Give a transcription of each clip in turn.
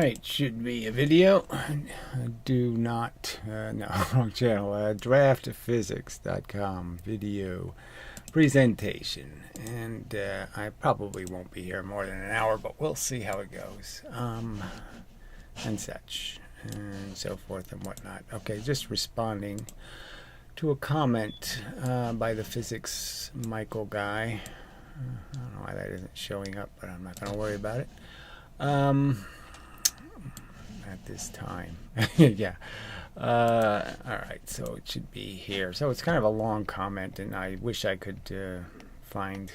Alright, should be a video. Do not, no, wrong channel. Draftphysics.com video presentation. And I probably won't be here more than an hour, but we'll see how it goes. And such, and so forth and whatnot. Okay, just responding to a comment by the PhysicistMichael guy. I don't know why that isn't showing up, but I'm not going to worry about it. At this time. Yeah. Alright, so it should be here. So it's kind of a long comment, and I wish I could find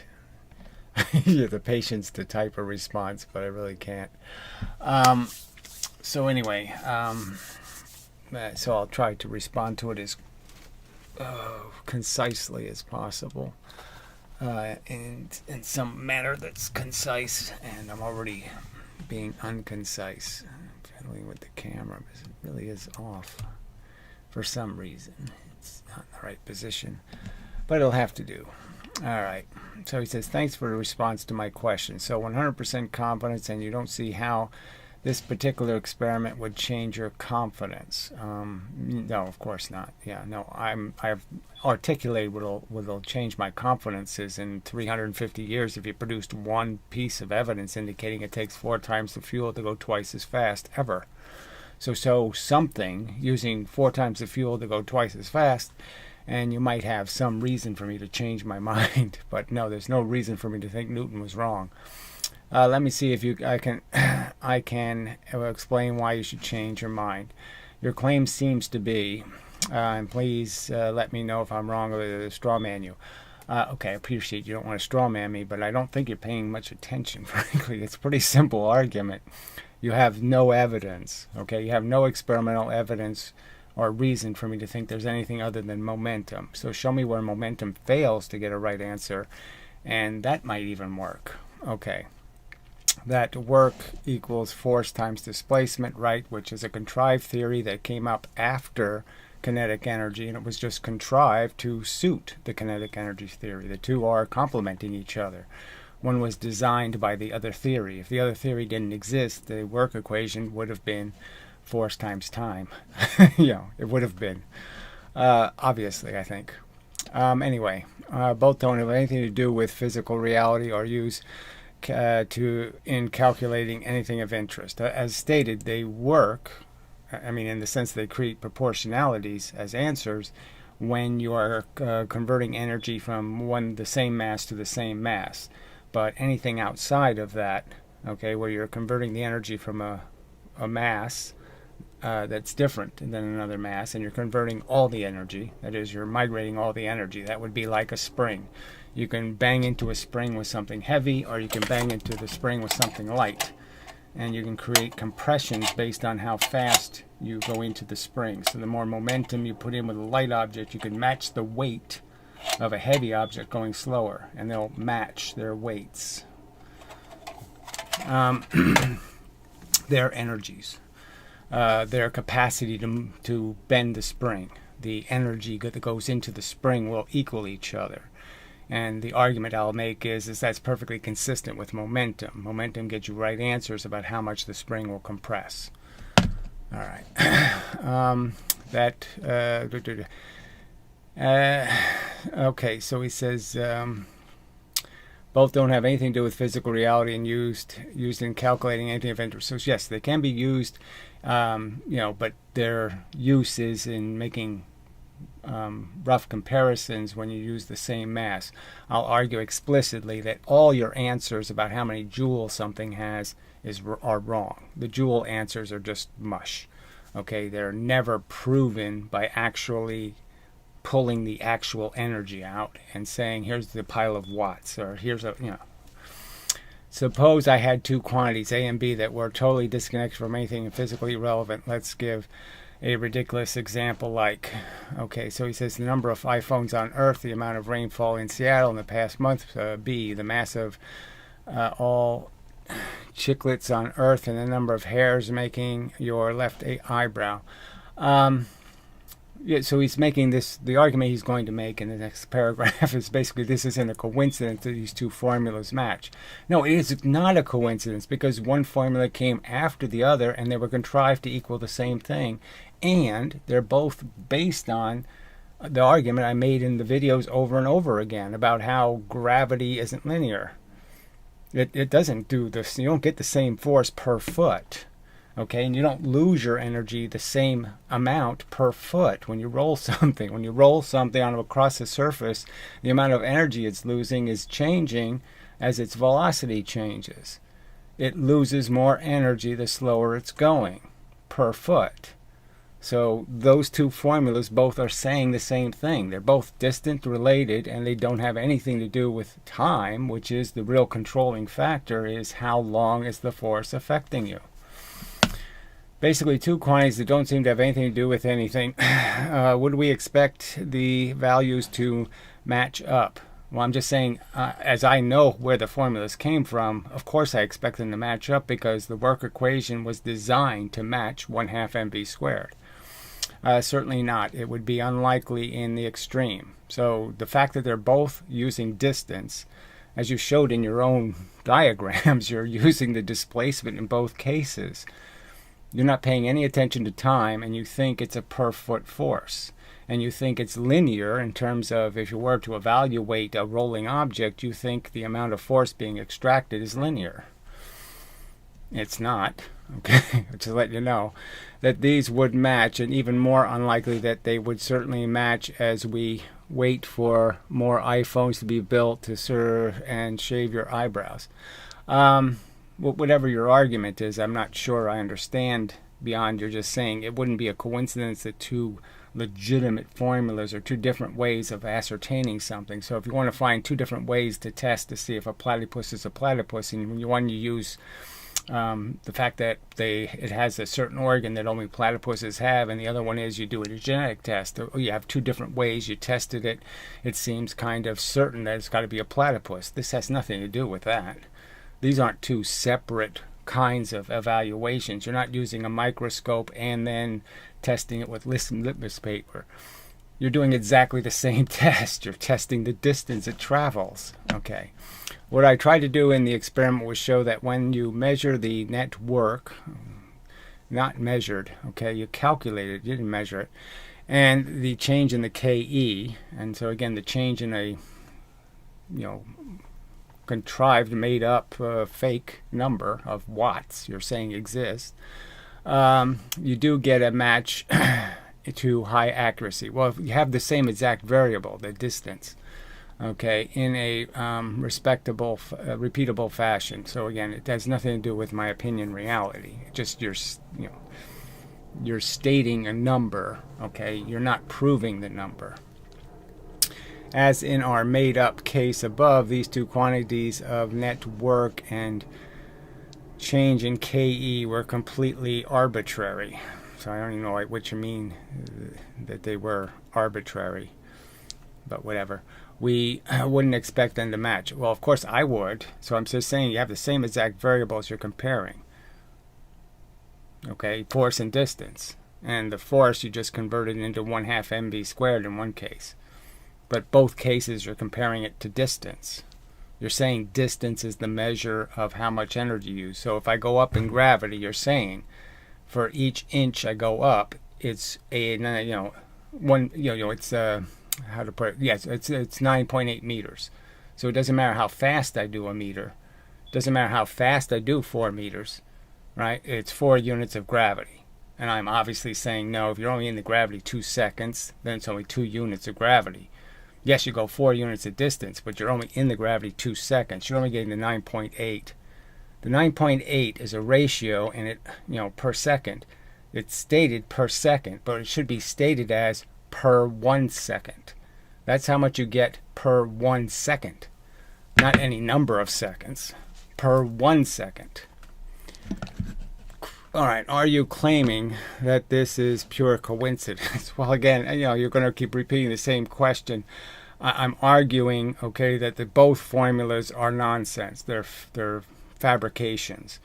the patience to type a response, but I really can't. So anyway, so I'll try to respond to it as concisely as possible, and in some manner that's concise, and I'm already being unconcise. Fiddling with the camera because it really is off for some reason. It's not in the right position, but it'll have to do. Alright, so he says, thanks for the response to my question. So 100% confidence, and you don't see how this particular experiment would change your confidence. No, of course not. Yeah, no, I've articulated what'll change my confidence is in 350 years if you produced one piece of evidence indicating it takes 4 times the fuel to go twice as fast ever. So something using 4 times the fuel to go twice as fast, and you might have some reason for me to change my mind. But no, there's no reason for me to think Newton was wrong. Let me see if I can explain why you should change your mind. Your claim seems to be, and please let me know if I'm wrong or straw man you. Okay, I appreciate you don't want to straw man me, but I don't think you're paying much attention, frankly. It's a pretty simple argument. You have no evidence, okay? You have no experimental evidence or reason for me to think there's anything other than momentum. So show me where momentum fails to get a right answer, and that might even work. Okay. That work equals force times displacement, right, which is a contrived theory that came up after kinetic energy, and it was just contrived to suit the kinetic energy theory. The two are complementing each other. One was designed by the other theory. If the other theory didn't exist, the work equation would have been force times time. It would have been. Obviously, I think. Anyway, both don't have anything to do with physical reality or use in calculating anything of interest. As stated, they work, I mean, in the sense they create proportionalities as answers when you are converting energy from the same mass to the same mass. But anything outside of that, okay, where you're converting the energy from a mass that's different than another mass, and you're converting all the energy, that is, you're migrating all the energy, that would be like a spring. You can bang into a spring with something heavy, or you can bang into the spring with something light. And you can create compressions based on how fast you go into the spring. So the more momentum you put in with a light object, you can match the weight of a heavy object going slower, and they'll match their weights. Their energies, their capacity to bend the spring. The energy that goes into the spring will equal each other. And the argument I'll make is that's perfectly consistent with momentum. Momentum gets you right answers about how much the spring will compress. All right. Okay, so he says both don't have anything to do with physical reality and used in calculating anything of interest. So yes, they can be used, but their use is in making rough comparisons when you use the same mass. I'll argue explicitly that all your answers about how many joules something has are wrong. The joule answers are just mush. Okay, they're never proven by actually pulling the actual energy out and saying here's the pile of watts, or here's Suppose I had two quantities A and B that were totally disconnected from anything physically relevant. Let's give a ridiculous example like, okay, so he says the number of iPhones on Earth, the amount of rainfall in Seattle in the past month, B, the mass of all chiclets on Earth, and the number of hairs making your left eyebrow. Yeah, so he's making this, the argument he's going to make in the next paragraph is basically this isn't a coincidence that these two formulas match. No, it is not a coincidence because one formula came after the other and they were contrived to equal the same thing. And they're both based on the argument I made in the videos over and over again about how gravity isn't linear. It doesn't do this. You don't get the same force per foot. Okay, and you don't lose your energy the same amount per foot when you roll something. When you roll something across the surface, the amount of energy it's losing is changing as its velocity changes. It loses more energy the slower it's going per foot. So those two formulas both are saying the same thing. They're both distant related, and they don't have anything to do with time, which is the real controlling factor, is how long is the force affecting you. Basically, two quantities that don't seem to have anything to do with anything. Would we expect the values to match up? Well, I'm just saying, as I know where the formulas came from, of course I expect them to match up because the work equation was designed to match 1/2 mv squared. Certainly not. It would be unlikely in the extreme. So the fact that they're both using distance, as you showed in your own diagrams, you're using the displacement in both cases. You're not paying any attention to time, and you think it's a per foot force. And you think it's linear in terms of if you were to evaluate a rolling object, you think the amount of force being extracted is linear. It's not. Okay, to let you know that these would match, and even more unlikely that they would certainly match as we wait for more iPhones to be built to serve and shave your eyebrows. Whatever your argument is, I'm not sure I understand beyond you're just saying it wouldn't be a coincidence that two legitimate formulas or two different ways of ascertaining something. So if you want to find two different ways to test to see if a platypus is a platypus, and one you use the fact that it has a certain organ that only platypuses have, and the other one is you do a genetic test. You have two different ways you tested it. It seems kind of certain that it's got to be a platypus. This has nothing to do with that. These aren't two separate kinds of evaluations. You're not using a microscope and then testing it with litmus paper. You're doing exactly the same test. You're testing the distance it travels. Okay. What I tried to do in the experiment was show that when you measure the net work, not measured, okay, you calculate it, you didn't measure it, and the change in the KE, and so again the change in a contrived, made up, fake number of watts you're saying exists, you do get a match to high accuracy. Well, if you have the same exact variable, the distance, okay, in a respectable, repeatable fashion. So again, it has nothing to do with my opinion reality. Just you're stating a number, okay? You're not proving the number. As in our made-up case above, these two quantities of net work and change in KE were completely arbitrary. So I don't even know what you mean that they were arbitrary, but whatever. We wouldn't expect them to match. Well, of course I would. So I'm just saying you have the same exact variables you're comparing. Okay, force and distance. And the force you just converted into 1/2 mv squared in one case. But both cases you're comparing it to distance. You're saying distance is the measure of how much energy you use. So if I go up in gravity, you're saying for each inch I go up, it's it's how to put it? Yes, it's 9.8 meters. So it doesn't matter how fast I do a meter. It doesn't matter how fast I do 4 meters, right? It's 4 units of gravity. And I'm obviously saying no, if you're only in the gravity 2 seconds, then it's only 2 units of gravity. Yes, you go 4 units of distance, but you're only in the gravity 2 seconds. You're only getting the 9.8. The 9.8 is a ratio, and it, per second. It's stated per second, but it should be stated as per 1 second. That's how much you get per 1 second. Not any number of seconds. Per 1 second. All right, are you claiming that this is pure coincidence? Well, again, you're going to keep repeating the same question. I'm arguing, okay, that both formulas are nonsense. They're fabrications.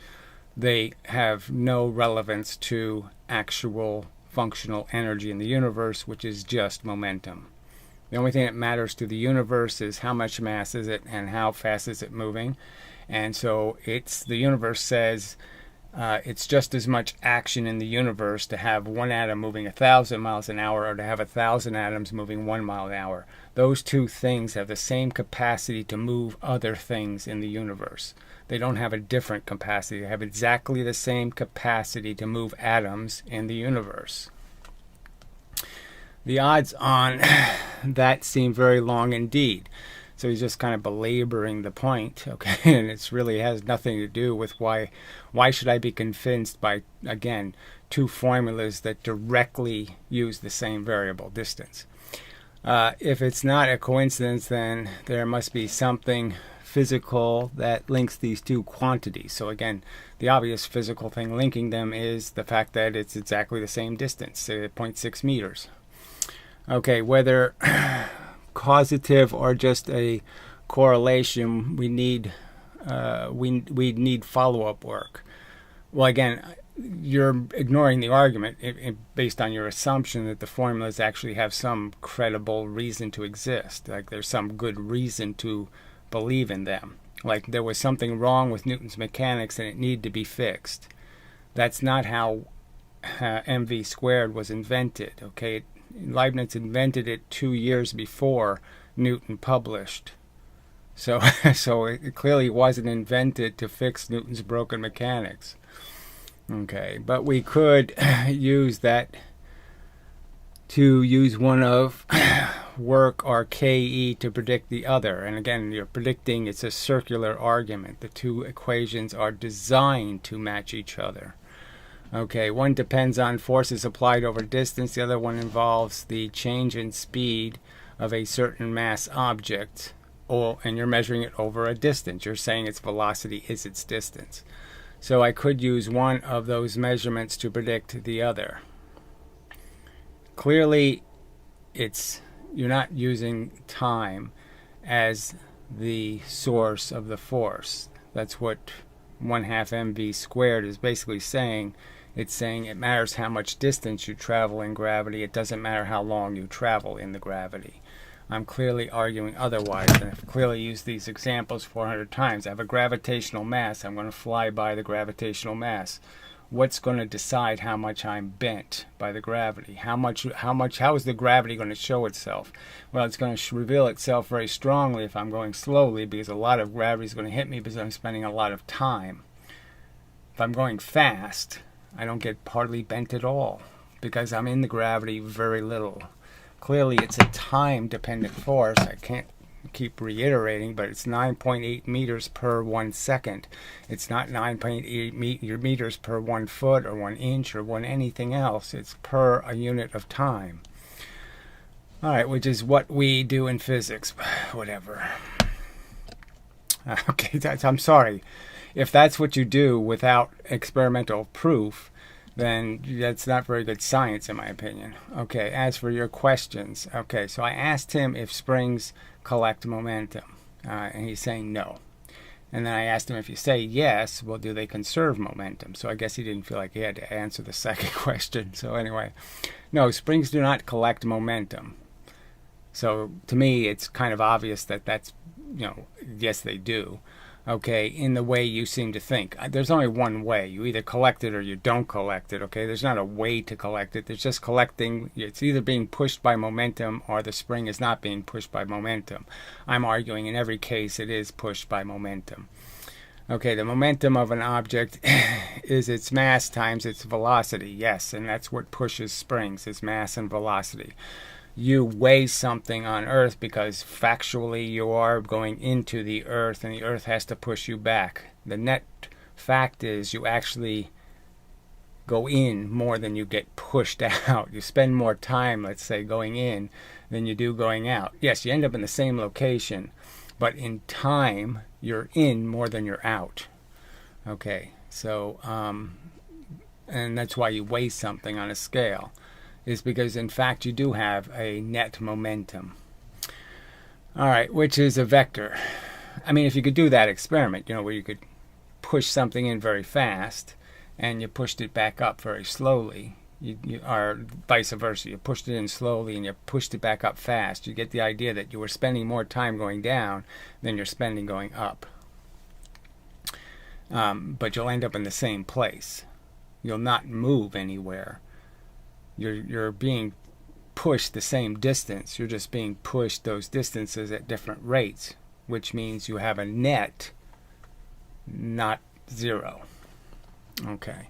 They have no relevance to actual functional energy in the universe, which is just momentum. The only thing that matters to the universe is how much mass is it and how fast is it moving. And so the universe says it's just as much action in the universe to have one atom moving 1,000 miles an hour or to have 1,000 atoms moving 1 mile an hour. Those two things have the same capacity to move other things in the universe. They don't have a different capacity. They have exactly the same capacity to move atoms in the universe. The odds on that seem very long indeed. So he's just kind of belaboring the point, okay? And it really has nothing to do with why should I be convinced by, again, two formulas that directly use the same variable, distance. If it's not a coincidence, then there must be something physical that links these two quantities. So again, the obvious physical thing linking them is the fact that it's exactly the same distance, 0.6 meters. Okay, whether causative or just a correlation, we need follow-up work. Well, again, you're ignoring the argument based on your assumption that the formulas actually have some credible reason to exist. Like there's some good reason to believe in them. Like there was something wrong with Newton's mechanics and it needed to be fixed. That's not how mv squared was invented. Okay, Leibniz invented it 2 years before Newton published. So it clearly wasn't invented to fix Newton's broken mechanics. Okay, but we could use that to use one of work or KE to predict the other. And again, you're predicting, it's a circular argument. The two equations are designed to match each other. Okay, one depends on forces applied over distance. The other one involves the change in speed of a certain mass object, and you're measuring it over a distance. You're saying its velocity is its distance. So I could use one of those measurements to predict the other. Clearly, you're not using time as the source of the force. That's what 1/2 mv squared is basically saying. It's saying it matters how much distance you travel in gravity. It doesn't matter how long you travel in the gravity. I'm clearly arguing otherwise, and I've clearly used these examples 400 times. I have a gravitational mass. I'm going to fly by the gravitational mass. What's going to decide how much I'm bent by the gravity? How is the gravity going to show itself? Well, it's going to reveal itself very strongly if I'm going slowly, because a lot of gravity is going to hit me because I'm spending a lot of time. If I'm going fast, I don't get hardly bent at all because I'm in the gravity very little. Clearly, it's a time-dependent force. I can't keep reiterating, but it's 9.8 meters per 1 second. It's not 9.8 meters per 1 foot or 1 inch or anything else. It's per a unit of time. All right, which is what we do in physics. Whatever. Okay, I'm sorry. If that's what you do without experimental proof, then that's not very good science, in my opinion. Okay, as for your questions, okay, so I asked him if springs collect momentum, and he's saying no. And then I asked him, if you say yes, well, do they conserve momentum? So I guess he didn't feel like he had to answer the second question. So anyway, no, springs do not collect momentum. So to me, it's kind of obvious that that's, yes, they do. Okay, in the way you seem to think. There's only one way. You either collect it or you don't collect it, okay? There's not a way to collect it. There's just collecting. It's either being pushed by momentum or the spring is not being pushed by momentum. I'm arguing in every case it is pushed by momentum. Okay, the momentum of an object is its mass times its velocity. Yes, and that's what pushes springs, is mass and velocity. You weigh something on Earth because factually you are going into the Earth and the Earth has to push you back. The net fact is you actually go in more than you get pushed out. You spend more time, let's say, going in than you do going out. Yes, you end up in the same location, but in time you're in more than you're out. Okay, so, and that's why you weigh something on a scale, is because in fact you do have a net momentum. All right, which is a vector. I mean, if you could do that experiment, where you could push something in very fast and you pushed it back up very slowly, You are vice versa. You pushed it in slowly and you pushed it back up fast. You get the idea that you were spending more time going down than you're spending going up. But you'll end up in the same place. You'll not move anywhere. You're being pushed the same distance. You're just being pushed those distances at different rates, which means you have a net, not zero. Okay.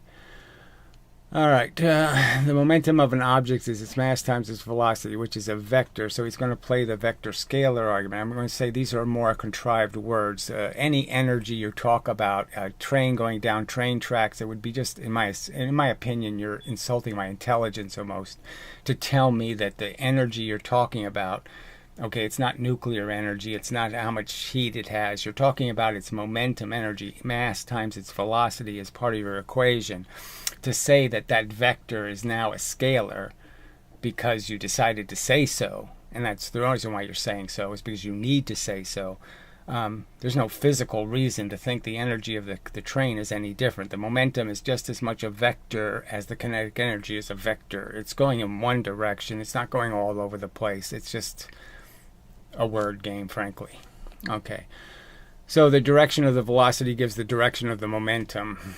All right. The momentum of an object is its mass times its velocity, which is a vector. So he's going to play the vector scalar argument. I'm going to say these are more contrived words. Any energy you talk about, a train going down train tracks, it would be just, in my opinion, you're insulting my intelligence almost to tell me that the energy you're talking about, okay, it's not nuclear energy, it's not how much heat it has. You're talking about its momentum energy, mass times its velocity as part of your equation. To say that that vector is now a scalar because you decided to say so, and that's the reason why you're saying so, is because you need to say so. There's no physical reason to think the energy of the train is any different. The momentum is just as much a vector as the kinetic energy is a vector. It's going in one direction. It's not going all over the place. It's just a word game, frankly. Okay. So the direction of the velocity gives the direction of the momentum.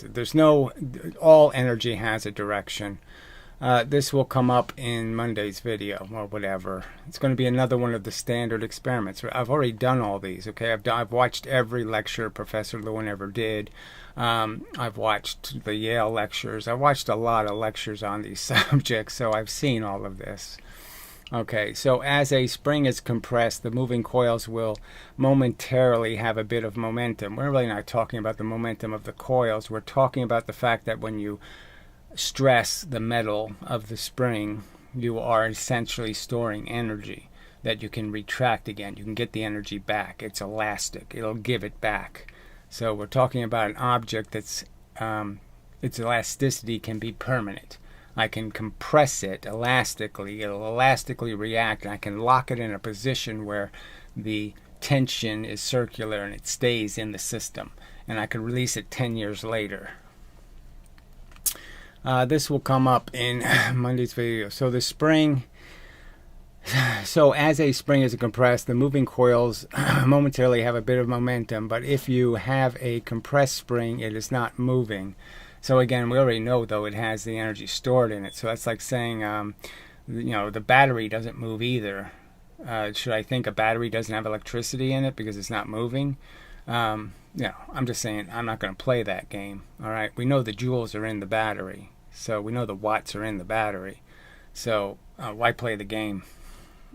There's no, all energy has a direction. This will come up in Monday's video or whatever. It's going to be another one of the standard experiments. I've already done all these. Okay, I've watched every lecture Professor Lewin ever did. I've watched the Yale lectures. I've watched a lot of lectures on these subjects, so I've seen all of this. Okay, so as a spring is compressed, the moving coils will momentarily have a bit of momentum. We're really not talking about the momentum of the coils. We're talking about the fact that when you stress the metal of the spring, you are essentially storing energy that you can retract again. You can get the energy back. It's elastic. It'll give it back. So we're talking about an object that's its elasticity can be permanent. I can compress it elastically. It'll elastically react, and I can lock it in a position where the tension is circular and it stays in the system. And I can release it 10 years later. This will come up in Monday's video. So the spring, so as a spring is compressed, the moving coils momentarily have a bit of momentum. But if you have a compressed spring, it is not moving. So again, we already know, though, it has the energy stored in it. So that's like saying, the battery doesn't move either. Should I think a battery doesn't have electricity in it because it's not moving? I'm just saying I'm not going to play that game. All right, we know the joules are in the battery, so we know the watts are in the battery. So why play the game?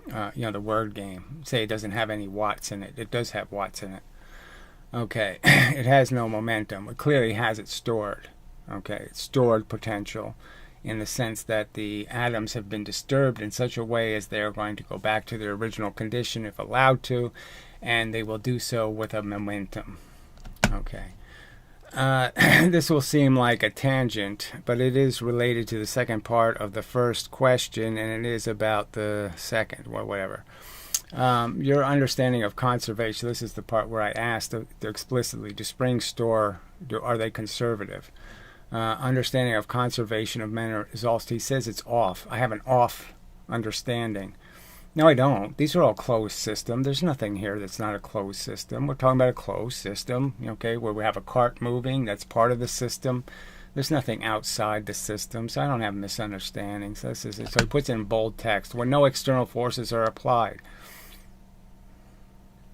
The word game. Say it doesn't have any watts in it. It does have watts in it. Okay, it has no momentum. It clearly has it stored. Okay, it's stored potential in the sense that the atoms have been disturbed in such a way as they're going to go back to their original condition if allowed to, and they will do so with a momentum. Okay. This will seem like a tangent, but it is related to the second part of the first question, and it is about the second, or whatever. Your understanding of conservation, this is the part where I asked explicitly, do springs store, are they conservative? Understanding of conservation of matter is also, he says it's off. I have an off understanding. No, I don't. These are all closed system. There's nothing here that's not a closed system. We're talking about a closed system, okay, where we have a cart moving. That's part of the system. There's nothing outside the system, so I don't have misunderstandings. So he puts it in bold text, where no external forces are applied.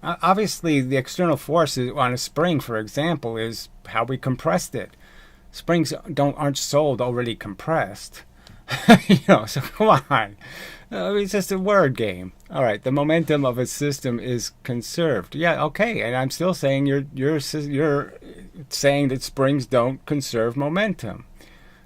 Obviously, the external forces on a spring, for example, is how we compressed it. Springs aren't sold already compressed. So come on. It's just a word game. All right, the momentum of a system is conserved. Yeah, okay, and I'm still saying you're saying that springs don't conserve momentum.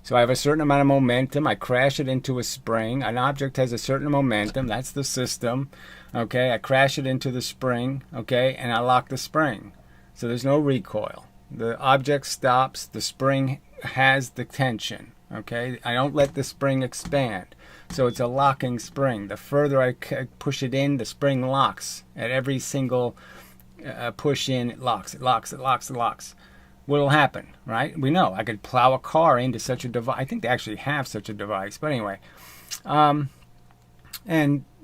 So I have a certain amount of momentum. I crash it into a spring. An object has a certain momentum. That's the system. Okay, I crash it into the spring. Okay, and I lock the spring. So there's no recoil. The object stops. The spring has the tension. Okay, I don't let the spring expand. So it's a locking spring. The further I push it in, the spring locks. At every single push in, it locks, it locks, it locks, it locks. what will happen, right? We know I could plow a car into such a device. I think they actually have such a device. But anyway, and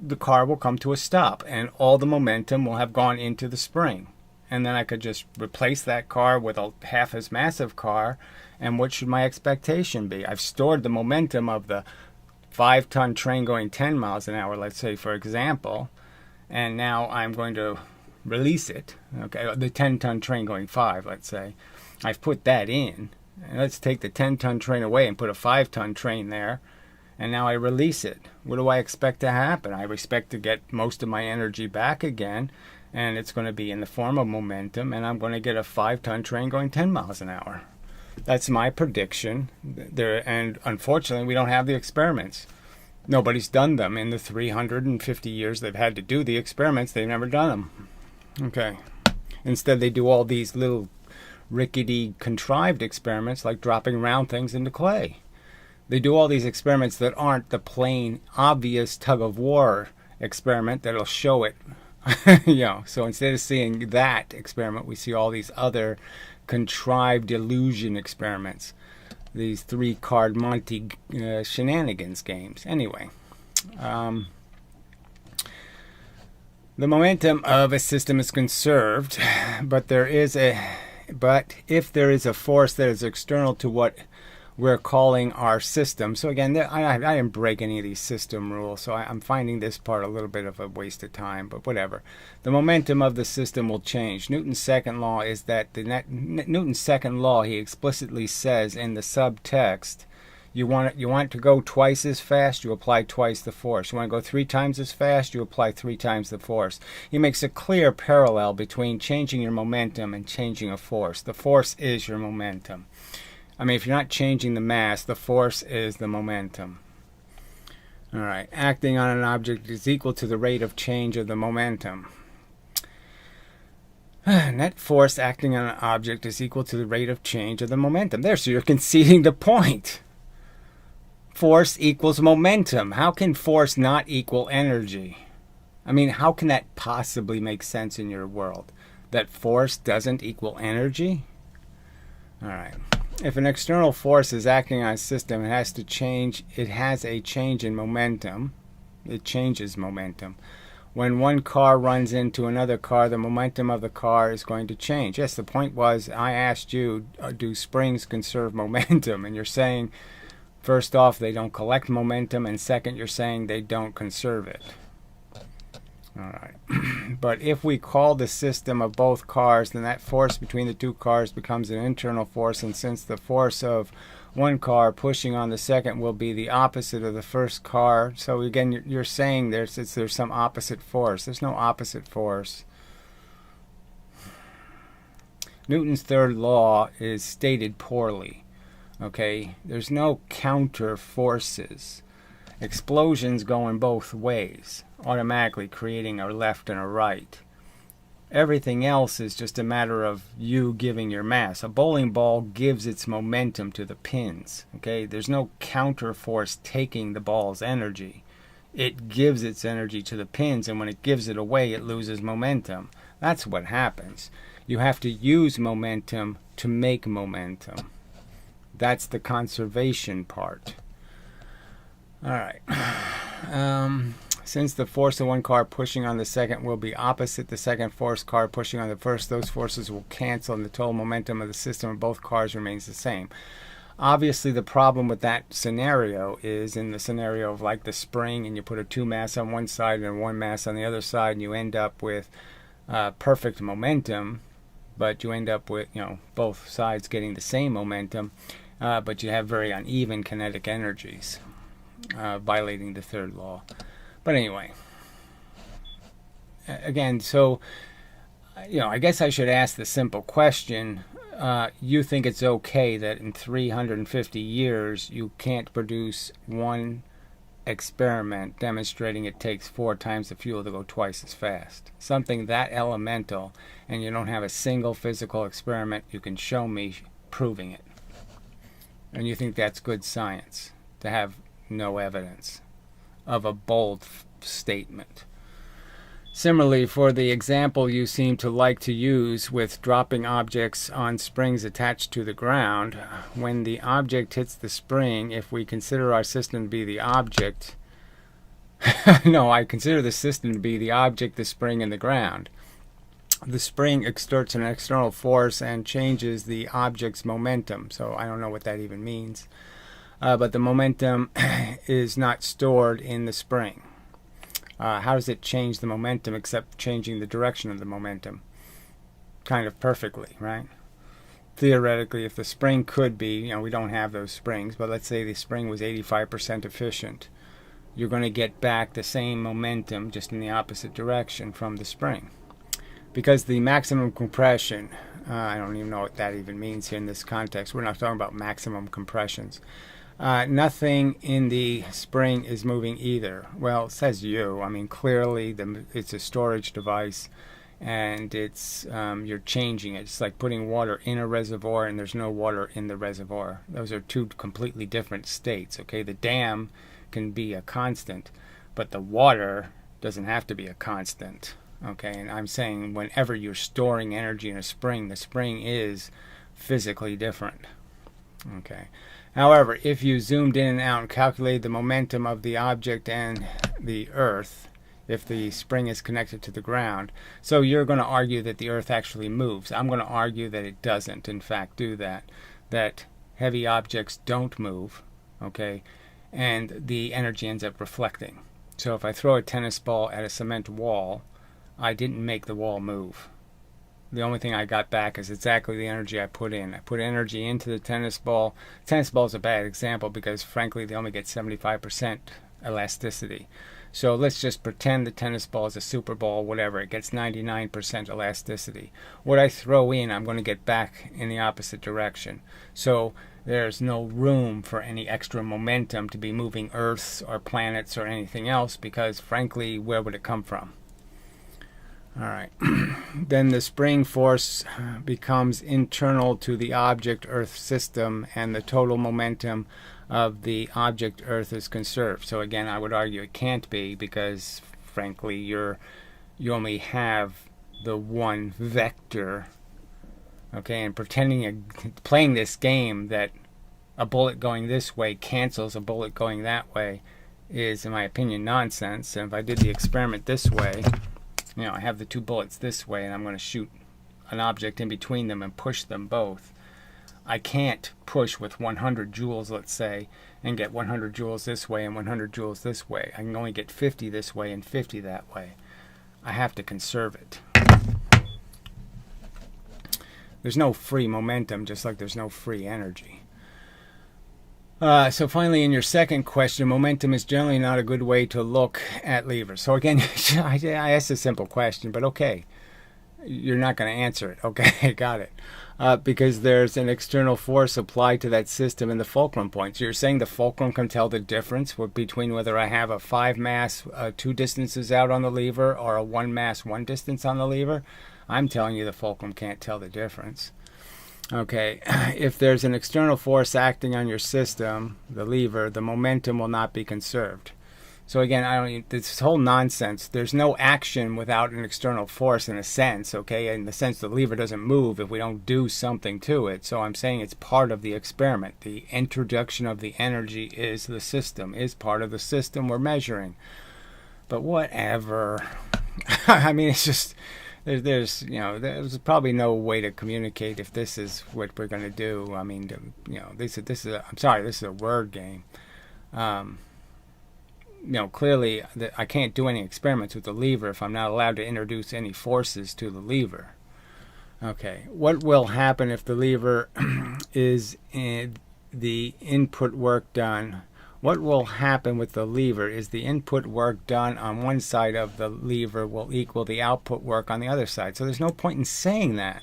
the car will come to a stop, and all the momentum will have gone into the spring. And then I could just replace that car with a half as massive car. And what should my expectation be? I've stored the momentum of the 5-ton train going 10 miles an hour, let's say, for example, and now I'm going to release it. Okay, the 10-ton train going 5, let's say. I've put that in. And let's take the 10-ton train away and put a 5-ton train there, and now I release it. What do I expect to happen? I expect to get most of my energy back again, and it's going to be in the form of momentum, and I'm going to get a 5-ton train going 10 miles an hour. That's my prediction. And unfortunately, we don't have the experiments. Nobody's done them. In the 350 years they've had to do the experiments, they've never done them. Okay. Instead, they do all these little rickety, contrived experiments, like dropping round things into clay. They do all these experiments that aren't the plain, obvious tug-of-war experiment that'll show it. So instead of seeing that experiment, we see all these other contrived illusion experiments, these 3-card Monte shenanigans games. Anyway, the momentum of a system is conserved, but if there is a force that is external to what we're calling our system. So again, I didn't break any of these system rules, so I'm finding this part a little bit of a waste of time, but whatever. The momentum of the system will change. Newton's second law is that Newton's second law, he explicitly says in the subtext, you want it to go twice as fast, you apply twice the force. You want to go 3 times as fast, you apply 3 times the force. He makes a clear parallel between changing your momentum and changing a force. The force is your momentum. I mean, if you're not changing the mass, the force is the momentum. All right. Acting on an object is equal to the rate of change of the momentum. Net force acting on an object is equal to the rate of change of the momentum. There, so you're conceding the point. Force equals momentum. How can force not equal energy? I mean, how can that possibly make sense in your world? That force doesn't equal energy? All right. If an external force is acting on a system, it has a change in momentum. It changes momentum. When one car runs into another car, the momentum of the car is going to change. Yes, the point was, I asked you, do springs conserve momentum? And you're saying, first off, they don't collect momentum, and second, you're saying they don't conserve it. All right. But if we call the system of both cars, then that force between the 2 cars becomes an internal force, and since the force of one car pushing on the second will be the opposite of the first car, so again, you're saying there's some opposite force. There's no opposite force. Newton's third law is stated poorly. Okay? There's no counter forces. Explosions go in both ways, automatically creating a left and a right. Everything else is just a matter of you giving your mass. A bowling ball gives its momentum to the pins. Okay, there's no counter force taking the ball's energy. It gives its energy to the pins, and when it gives it away, it loses momentum. That's what happens. You have to use momentum to make momentum. That's the conservation part. All right. Since the force of one car pushing on the second will be opposite the second force car pushing on the first, those forces will cancel and the total momentum of the system of both cars remains the same. Obviously, the problem with that scenario is in the scenario of like the spring, and you put a 2 mass on one side and 1 mass on the other side, and you end up with perfect momentum, but you end up with both sides getting the same momentum, but you have very uneven kinetic energies. Violating the third law. But anyway, again, so, I guess I should ask the simple question. You think it's okay that in 350 years you can't produce one experiment demonstrating it takes 4 times the fuel to go twice as fast? Something that elemental, and you don't have a single physical experiment you can show me proving it. And you think that's good science, to have no evidence of a bold statement. Similarly, for the example you seem to like to use with dropping objects on springs attached to the ground, when the object hits the spring, if we consider our system to be the object, no, I consider the system to be the object, the spring, and the ground. The spring exerts an external force and changes the object's momentum. So I don't know what that even means. But the momentum is not stored in the spring. How does it change the momentum except changing the direction of the momentum? Kind of perfectly, right? Theoretically, if the spring could be, we don't have those springs, but let's say the spring was 85% efficient. You're going to get back the same momentum just in the opposite direction from the spring. Because the maximum compression, I don't even know what that even means here in this context. We're not talking about maximum compressions. Nothing in the spring is moving either. Well, it says you. I mean, clearly it's a storage device, and it's you're changing it. It's like putting water in a reservoir, and there's no water in the reservoir. Those are two completely different states. Okay, the dam can be a constant, but the water doesn't have to be a constant. Okay, and I'm saying whenever you're storing energy in a spring, the spring is physically different. Okay. However, if you zoomed in and out and calculated the momentum of the object and the Earth, if the spring is connected to the ground, so you're going to argue that the Earth actually moves. I'm going to argue that it doesn't, in fact, do that. That heavy objects don't move, okay, and the energy ends up reflecting. So if I throw a tennis ball at a cement wall, I didn't make the wall move. The only thing I got back is exactly the energy I put in. I put energy into the tennis ball. Tennis ball is a bad example because, frankly, they only get 75% elasticity. So let's just pretend the tennis ball is a super ball, whatever. It gets 99% elasticity. What I throw in, I'm going to get back in the opposite direction. So there's no room for any extra momentum to be moving Earths or planets or anything else because, frankly, where would it come from? All right. Then the spring force becomes internal to the object Earth system, and the total momentum of the object Earth is conserved. So again, I would argue it can't be because, frankly, you only have the one vector. Okay, and playing this game that a bullet going this way cancels a bullet going that way is, in my opinion, nonsense. And if I did the experiment this way, I have the two bullets this way, and I'm going to shoot an object in between them and push them both. I can't push with 100 joules, let's say, and get 100 joules this way and 100 joules this way. I can only get 50 this way and 50 that way. I have to conserve it. There's no free momentum, just like there's no free energy. So finally, in your second question, momentum is generally not a good way to look at levers. So again, I asked a simple question, but okay, you're not going to answer it. Okay, got it. Because there's an external force applied to that system in the fulcrum point. So you're saying the fulcrum can tell the difference between whether I have a 5 mass 2 distances out on the lever or a 1 mass 1 distance on the lever? I'm telling you the fulcrum can't tell the difference. Okay, if there's an external force acting on your system, the lever, the momentum will not be conserved. So again, this whole nonsense, there's no action without an external force in a sense, okay? In the sense the lever doesn't move if we don't do something to it. So I'm saying it's part of the experiment. The introduction of the energy is the system, is part of the system we're measuring. But whatever. I mean, it's just... There's probably no way to communicate if this is what we're going to do. I mean, this is a word game. Clearly I can't do any experiments with the lever if I'm not allowed to introduce any forces to the lever. Okay, what will happen if the lever is in the input work done? What will happen with the lever is the input work done on one side of the lever will equal the output work on the other side. So there's no point in saying that.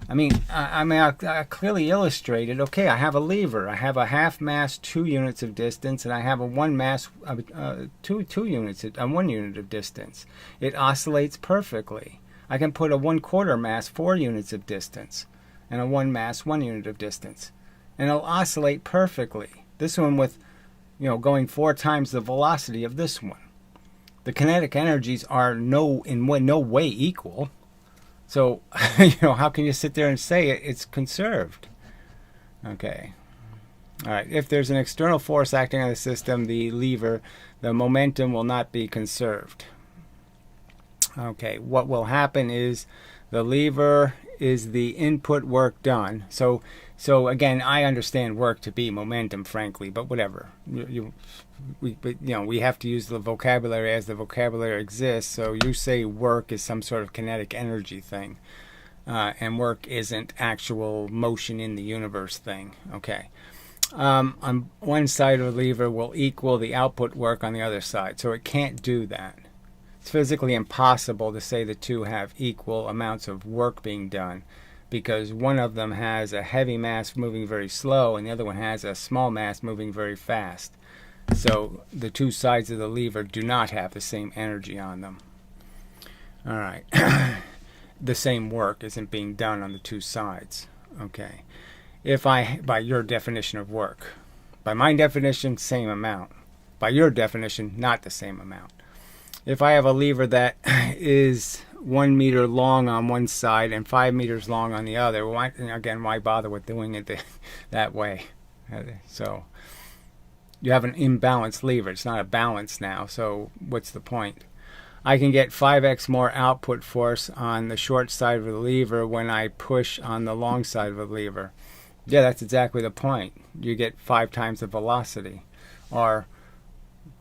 I clearly illustrated, okay, I have a lever. I have a half mass 2 units of distance, and I have a 1 mass 2 units at 1 unit of distance. It oscillates perfectly. I can put a 1/4 mass 4 units of distance and a 1 mass 1 unit of distance, and it'll oscillate perfectly. This one with going 4 times the velocity of this one. the kinetic energies are in no way equal. So, how can you sit there and say it's conserved? Okay. All right. If there's an external force acting on the system, the lever, the momentum will not be conserved. Okay. What will happen is the lever is the input work done. So again, I understand work to be momentum, frankly, but whatever. We have to use the vocabulary as the vocabulary exists. So you say work is some sort of kinetic energy thing, and work isn't actual motion in the universe thing. Okay. On one side of the lever will equal the output work on the other side. So it can't do that. It's physically impossible to say the two have equal amounts of work being done, because one of them has a heavy mass moving very slow and the other one has a small mass moving very fast. So the two sides of the lever do not have the same energy on them. All right. The same work isn't being done on the two sides. Okay. By your definition of work. By my definition, same amount. By your definition, not the same amount. If I have a lever that is 1 meter long on one side and 5 meters long on the other, why bother with doing it that way? So you have an imbalanced lever. It's not a balance now, so what's the point? I can get 5x more output force on the short side of the lever when I push on the long side of the lever. Yeah, that's exactly the point. You get 5 times the velocity, or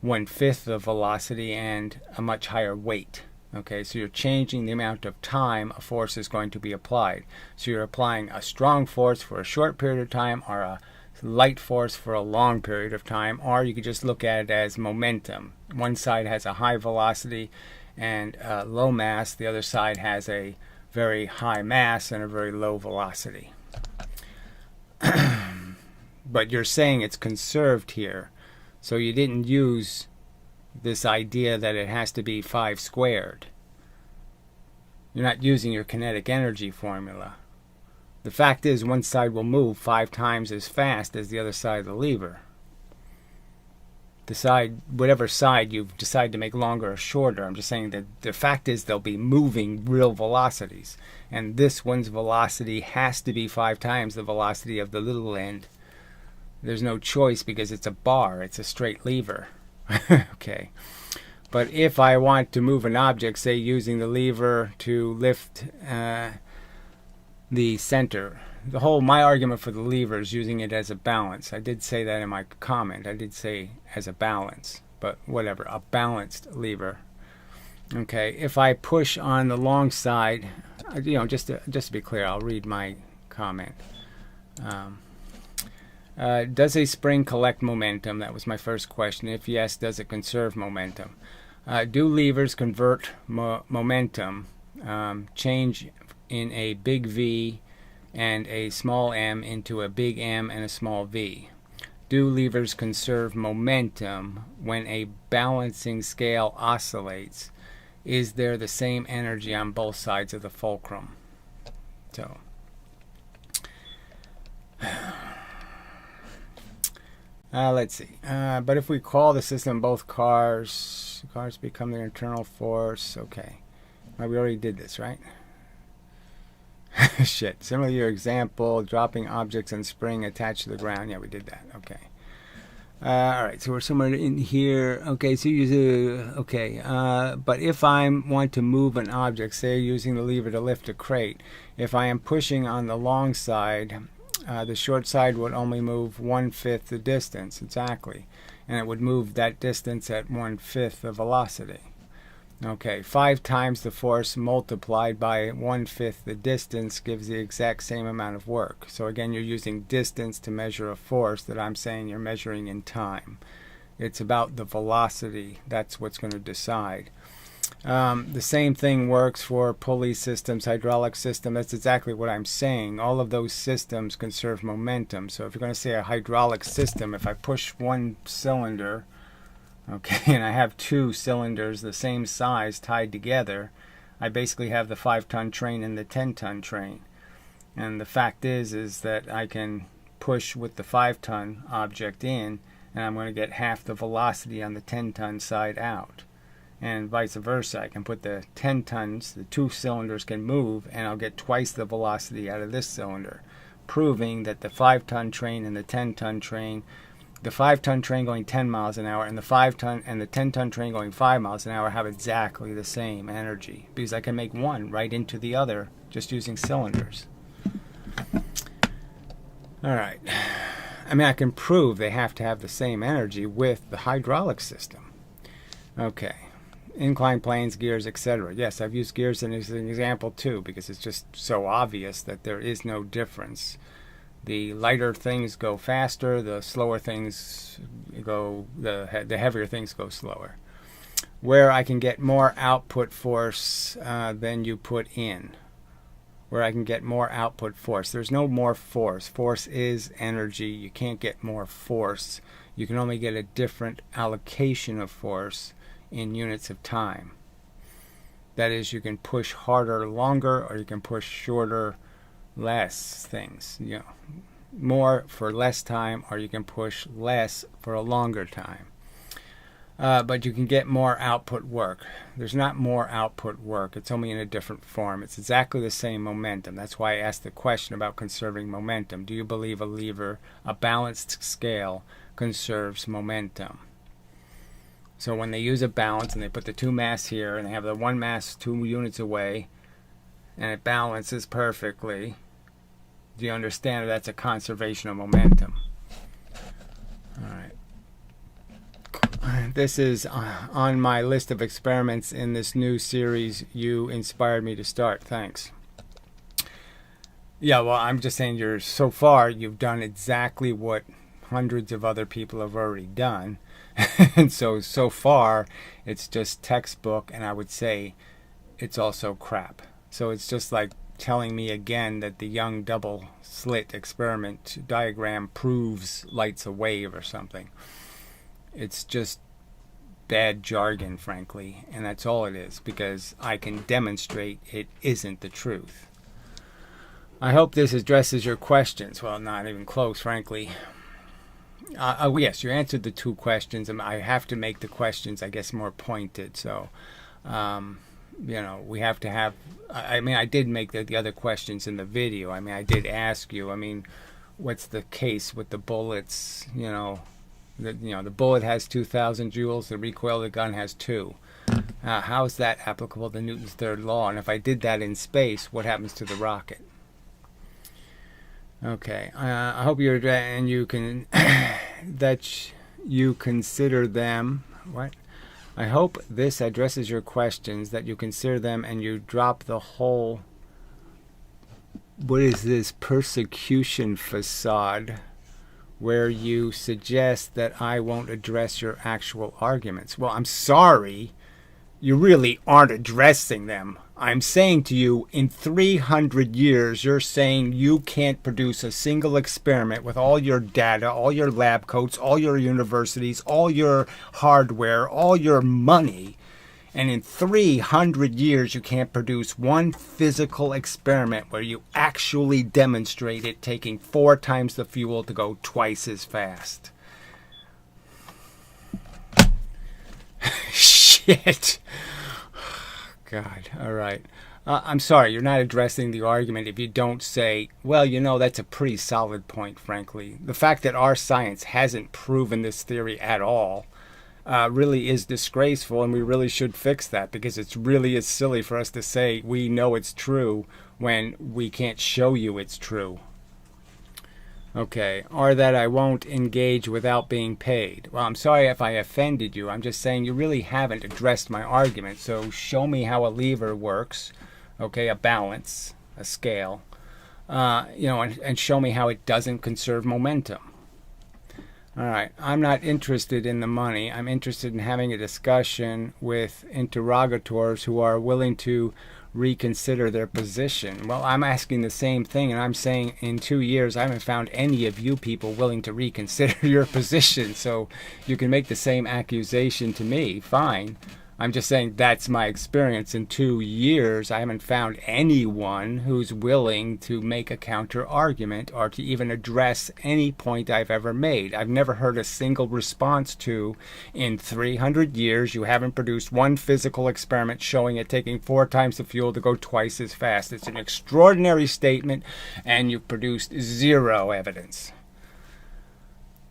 1/5 the velocity and a much higher weight. Okay, so you're changing the amount of time a force is going to be applied. So you're applying a strong force for a short period of time, or a light force for a long period of time, or you could just look at it as momentum. One side has a high velocity and low mass. The other side has a very high mass and a very low velocity. But you're saying it's conserved here. So you didn't use this idea that it has to be 5 squared. You're not using your kinetic energy formula. The fact is, one side will move 5 times as fast as the other side of the lever. Whatever side you decide to make longer or shorter, I'm just saying that the fact is they'll be moving real velocities. And this one's velocity has to be 5 times the velocity of the little end. There's no choice because it's a bar. It's a straight lever. Okay. But if I want to move an object, say using the lever to lift the center, my argument for the lever is using it as a balance. I did say that in my comment. I did say as a balance, but whatever, a balanced lever. Okay, if I push on the long side, just to be clear, I'll read my comment. Does a spring collect momentum? That was my first question. If yes, does it conserve momentum? Do levers convert momentum, change in a big V and a small m into a big M and a small v? Do levers conserve momentum when a balancing scale oscillates? Is there the same energy on both sides of the fulcrum? So let's see. But if we call the system both cars become their internal force. Okay. Well, we already did this, right? Shit. Similar to your example, dropping objects and spring attached to the ground. Yeah, we did that. Okay. Alright, so we're somewhere in here. Okay, so but if I want to move an object, say using the lever to lift a crate, if I am pushing on the long side, the short side would only move 1/5 the distance, exactly. And it would move that distance at 1/5 the velocity. Okay, 5 times the force multiplied by 1/5 the distance gives the exact same amount of work. So again, you're using distance to measure a force that I'm saying you're measuring in time. It's about the velocity. That's what's going to decide. The same thing works for pulley systems, hydraulic system. That's exactly what I'm saying. All of those systems conserve momentum. So if you're going to say a hydraulic system, if I push one cylinder, okay, and I have 2 cylinders the same size tied together, I basically have the 5-ton train and the 10-ton train. And the fact is that I can push with the 5-ton object in, and I'm going to get half the velocity on the 10-ton side out. and vice versa. I can put the 10 tons, the 2 cylinders can move, and I'll get twice the velocity out of this cylinder, proving that the 5-ton train and the 10-ton train, the 5-ton train going 10 miles an hour and the 5-ton and the 10-ton train going 5 miles an hour have exactly the same energy, because I can make one right into the other just using cylinders. All right. I mean, I can prove they have to have the same energy with the hydraulic system. Okay. Inclined planes, gears, etc. Yes, I've used gears as an example too, because it's just so obvious that there is no difference. The lighter things go faster, the slower things go, the heavier things go slower. Where I can get more output force than you put in. Where I can get more output force. There's no more force. Force is energy. You can't get more force. You can only get a different allocation of force in units of time. That is, you can push harder longer, or you can push shorter less things. You know, more for less time, or you can push less for a longer time. But you can get more output work. There's not more output work. It's only in a different form. It's exactly the same momentum. That's why I asked the question about conserving momentum. Do you believe a lever, a balanced scale, conserves momentum? So when they use a balance and they put the 2 mass here and they have the 1 mass 2 units away and it balances perfectly, do you understand that that's a conservation of momentum? All right. This is on my list of experiments in this new series you inspired me to start. Thanks. Yeah, well, I'm just saying so far you've done exactly what hundreds of other people have already done. And so far it's just textbook, and I would say it's also crap. So it's just like telling me again that the Young double slit experiment diagram proves light's a wave or something. It's just bad jargon, frankly, and that's all it is, because I can demonstrate it isn't the truth. I hope this addresses your questions. Well, not even close, frankly. Yes, you answered the 2 questions, and I have to make the questions, I guess, more pointed. So, you know, we have to have. I mean, I did make the other questions in the video. I mean, I did ask you. I mean, what's the case with the bullets? You know, the bullet has 2,000 joules. The recoil of the gun has 2. How is that applicable to Newton's third law? And if I did that in space, what happens to the rocket? Okay, I hope you're and you can that you consider them. What? I hope this addresses your questions, that you consider them and you drop the whole. What is this persecution facade, where you suggest that I won't address your actual arguments? Well, I'm sorry, you really aren't addressing them. I'm saying to you, in 300 years, you're saying you can't produce a single experiment with all your data, all your lab coats, all your universities, all your hardware, all your money. And in 300 years, you can't produce one physical experiment where you actually demonstrate it taking 4 times the fuel to go twice as fast. Shit. God, all right. I'm sorry, you're not addressing the argument if you don't say, well, you know, that's a pretty solid point, frankly. The fact that our science hasn't proven this theory at all really is disgraceful, and we really should fix that, because it really is silly for us to say we know it's true when we can't show you it's true. Okay, or that I won't engage without being paid. Well, I'm sorry if I offended you. I'm just saying you really haven't addressed my argument. So show me how a lever works, okay, a balance, a scale, you know, and show me how it doesn't conserve momentum. All right, I'm not interested in the money. I'm interested in having a discussion with interrogators who are willing to reconsider their position. Well, I'm asking the same thing, and I'm saying in 2 years I haven't found any of you people willing to reconsider your position. So you can make the same accusation to me, fine, I'm just saying that's my experience. In 2 years, I haven't found anyone who's willing to make a counter argument or to even address any point I've ever made. I've never heard a single response to, in 300 years, you haven't produced one physical experiment showing it taking 4 times the fuel to go twice as fast. It's an extraordinary statement, and you've produced 0 evidence.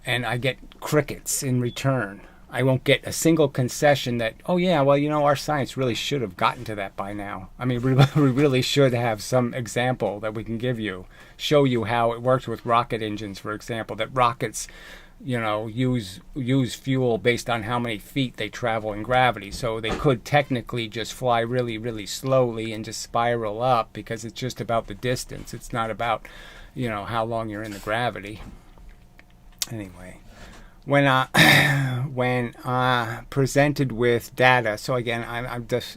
And I get crickets in return. I won't get a single concession that, oh yeah, well, you know, our science really should have gotten to that by now. I mean, we really should have some example that we can give you, show you how it works with rocket engines, for example, that rockets, you know, use fuel based on how many feet they travel in gravity. So they could technically just fly really, really slowly and just spiral up because it's just about the distance. It's not about, you know, how long you're in the gravity. Anyway. When presented with data, so again, I'm just,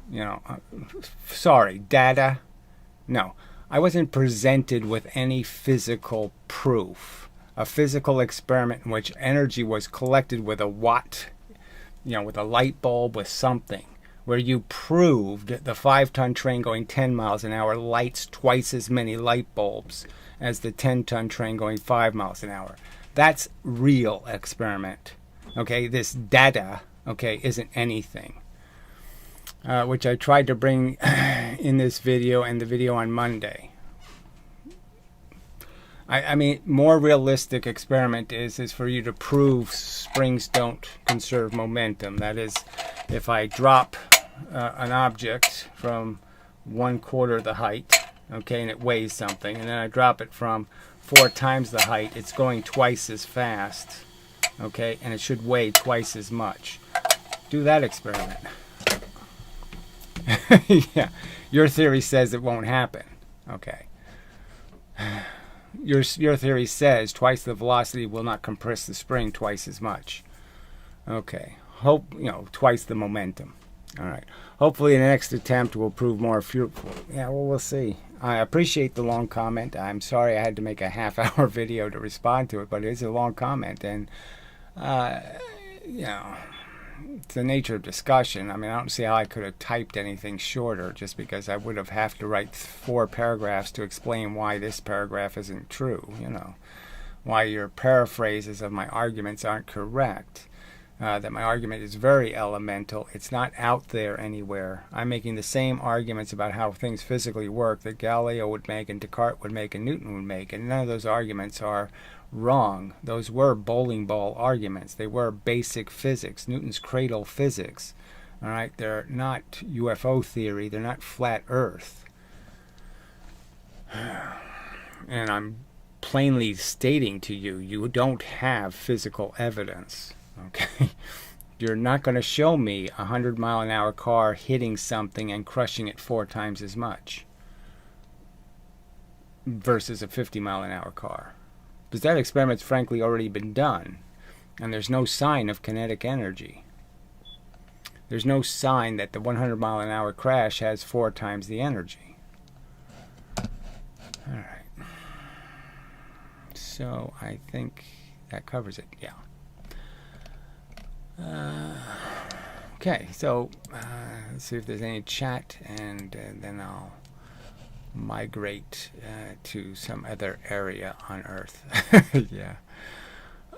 you know, sorry, data, no, I wasn't presented with any physical proof. A physical experiment in which energy was collected with a watt, you know, with a light bulb, with something, where you proved the 5-ton train going 10 miles an hour lights twice as many light bulbs as the 10-ton train going 5 miles an hour. That's real experiment. Okay, this data, okay, isn't anything. Which I tried to bring in this video and the video on Monday. I mean, more realistic experiment is for you to prove springs don't conserve momentum. That is, if I drop an object from 1/4 the height, okay, and it weighs something, and then I drop it from 4 times the height, it's going twice as fast, okay, and it should weigh twice as much. Do that experiment. Yeah, your theory says it won't happen. Okay. Your theory says twice the velocity will not compress the spring twice as much. Okay. Hope, you know, twice the momentum. All right. Hopefully the next attempt will prove more fruitful. Yeah, well, we'll see. I appreciate the long comment. I'm sorry I had to make a half-hour video to respond to it, but it is a long comment, and you know, it's the nature of discussion. I mean, I don't see how I could have typed anything shorter, just because I would have to write 4 paragraphs to explain why this paragraph isn't true. You know, why your paraphrases of my arguments aren't correct. That my argument is very elemental. It's not out there anywhere. I'm making the same arguments about how things physically work that Galileo would make and Descartes would make and Newton would make, and none of those arguments are wrong. Those were bowling ball arguments. They were basic physics, Newton's cradle physics. All right, they're not UFO theory. They're not flat Earth. And I'm plainly stating to you, you don't have physical evidence. Okay, you're not going to show me a 100-mile-an-hour car hitting something and crushing it 4 times as much versus a 50-mile-an-hour car, because that experiment's frankly already been done, and there's no sign of kinetic energy. There's no sign that the 100-mile-an-hour crash has 4 times the energy. All right. So I think that covers it. Yeah. Okay, so let's see if there's any chat, and then I'll migrate to some other area on Earth. Yeah.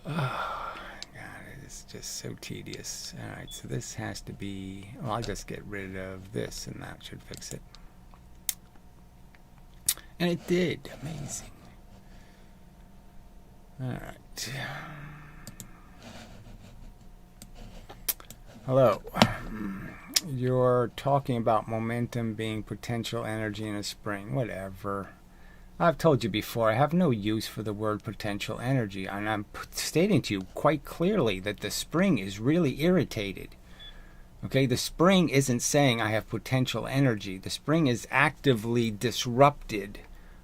Oh, God, it's just so tedious. All right, so this has to be, well, I'll just get rid of this, and that should fix it. And it did. Amazing. All right. Hello. You're talking about momentum being potential energy in a spring. Whatever. I've told you before, I have no use for the word potential energy, and I'm stating to you quite clearly that the spring is really irritated. Okay, the spring isn't saying I have potential energy. The spring is actively disrupted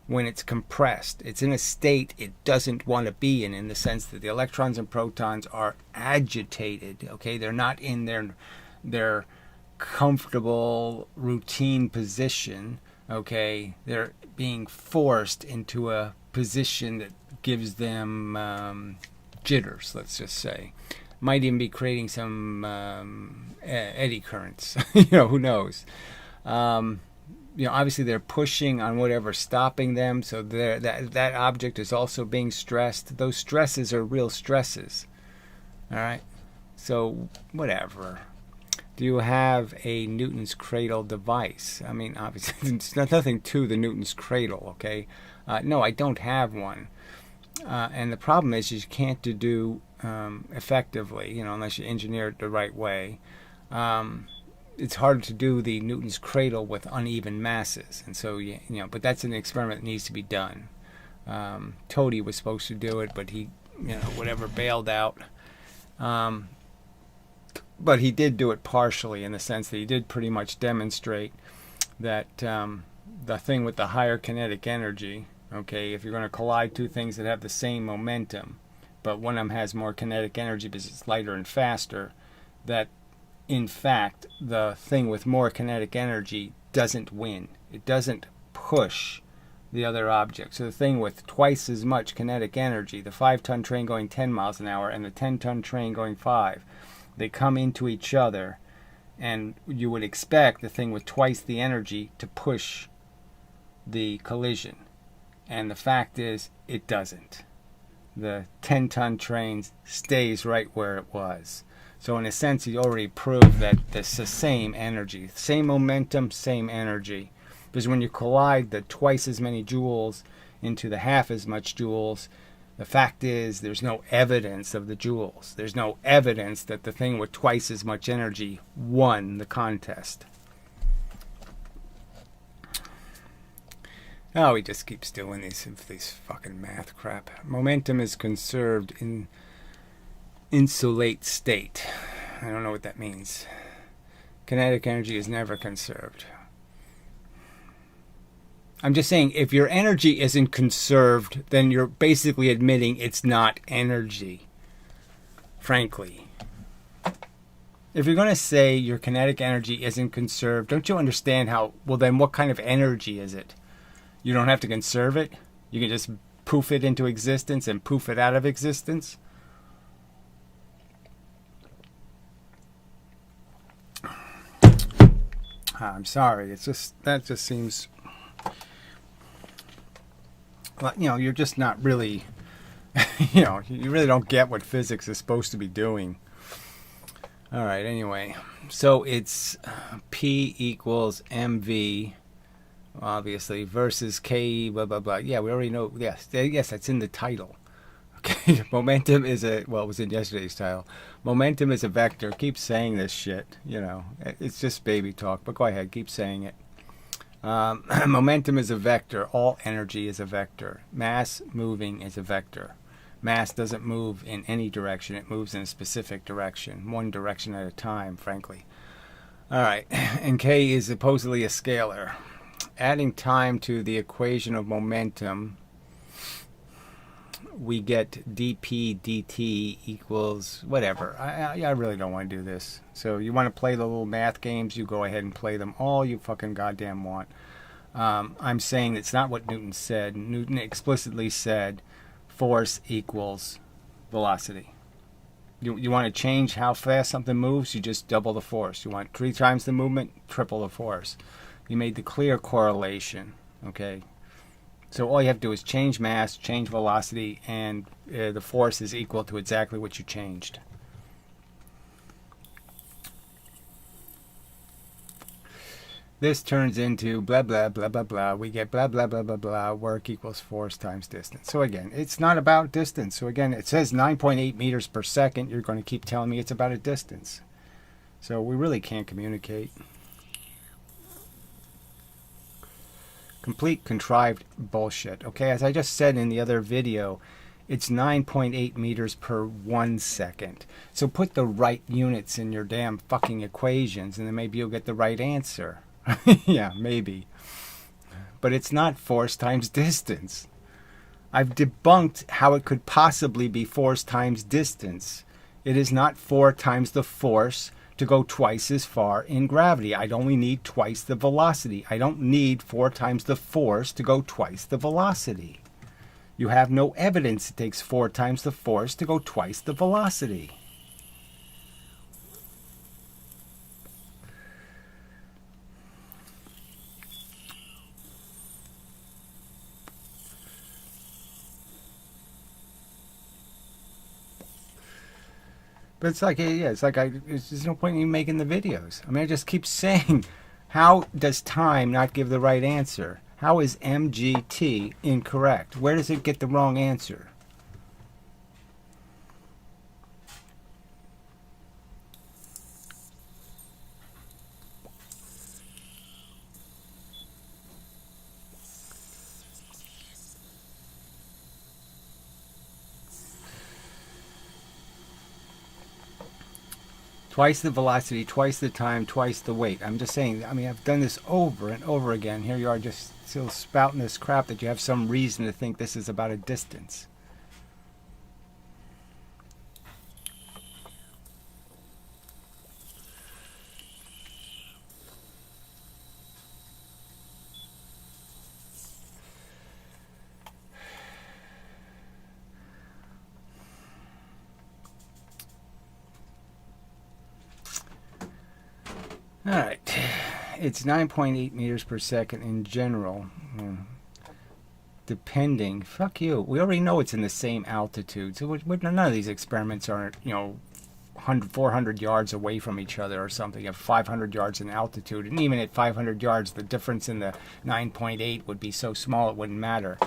when it's compressed. It's in a state it doesn't want to be in the sense that the electrons and protons are agitated. Okay, they're not in their comfortable routine position. Okay, they're being forced into a position that gives them jitters, let's just say. Might even be creating some eddy currents. You know, who knows? You know, obviously they're pushing on whatever's stopping them, so that object is also being stressed. Those stresses are real stresses. All right? So, whatever. Do you have a Newton's cradle device? I mean, obviously, it's nothing to the Newton's cradle, okay? No, I don't have one. And the problem is you can't do effectively, you know, unless you engineer it the right way. It's hard to do the Newton's cradle with uneven masses, and so you know. But that's an experiment that needs to be done. Toady was supposed to do it, but he, you know, whatever, bailed out. But he did do it partially, in the sense that he did pretty much demonstrate that the thing with the higher kinetic energy, okay, if you're going to collide two things that have the same momentum, but one of them has more kinetic energy because it's lighter and faster, that in fact the thing with more kinetic energy doesn't win. It doesn't push the other object. So the thing with twice as much kinetic energy, the 5-ton train going 10 miles an hour and the 10-ton train going 5, they come into each other, and you would expect the thing with twice the energy to push the collision. And the fact is, it doesn't. The 10-ton train stays right where it was. So in a sense, you already proved that it's the same energy, same momentum, same energy. Because when you collide the twice as many joules into the half as much joules, the fact is there's no evidence of the joules. There's no evidence that the thing with twice as much energy won the contest. Oh, he just keeps doing these fucking math crap. Momentum is conserved in insulate state. I don't know what that means. Kinetic energy is never conserved. I'm just saying, if your energy isn't conserved, then you're basically admitting it's not energy. Frankly. If you're going to say your kinetic energy isn't conserved, don't you understand how, well then what kind of energy is it? You don't have to conserve it? You can just poof it into existence and poof it out of existence? I'm sorry, it's just, that just seems, well, you know, you're just not really, you know, you really don't get what physics is supposed to be doing. All right, anyway, so it's P equals mv, obviously, versus K, blah, blah, blah. Yeah, we already know, yes, that's in the title. Okay, momentum is a, well, it was in yesterday's title. Momentum is a vector. Keep saying this shit, you know. It's just baby talk, but go ahead, keep saying it. Momentum is a vector. All energy is a vector. Mass moving is a vector. Mass doesn't move in any direction. It moves in a specific direction, one direction at a time, frankly. All right, and K is supposedly a scalar. Adding time to the equation of momentum, we get dp dt equals whatever. I really don't want to do this. So you want to play the little math games, you go ahead and play them all you fucking goddamn want. I'm saying it's not what Newton said. Newton explicitly said force equals velocity. You want to change how fast something moves, you just double the force. You want 3 times the movement, triple the force. You made the clear correlation, okay? So all you have to do is change mass, change velocity, and the force is equal to exactly what you changed. This turns into blah, blah, blah, blah, blah. We get blah, blah, blah, blah, blah. Work equals force times distance. So again, it's not about distance. So again, it says 9.8 meters per second. You're going to keep telling me it's about a distance. So we really can't communicate. Complete contrived bullshit. Okay, as I just said in the other video, it's 9.8 meters per 1 second. So put the right units in your damn fucking equations and then maybe you'll get the right answer. Yeah, maybe. But it's not force times distance. I've debunked how it could possibly be force times distance. It is not 4 times the force to go twice as far in gravity. I'd only need twice the velocity. I don't need 4 times the force to go twice the velocity. You have no evidence it takes 4 times the force to go twice the velocity. But it's like, yeah, it's like there's no point in even making the videos. I mean, I just keep saying, how does time not give the right answer? How is MGT incorrect? Where does it get the wrong answer? Twice the velocity, twice the time, twice the weight. I'm just saying, I mean, I've done this over and over again. Here you are just still spouting this crap that you have some reason to think this is about a distance. All right, it's 9.8 meters per second in general. Depending, fuck you. We already know it's in the same altitude. So none of these experiments are, 400 yards away from each other or something. At 500 yards in altitude, and even at 500 yards, the difference in the 9.8 would be so small it wouldn't matter.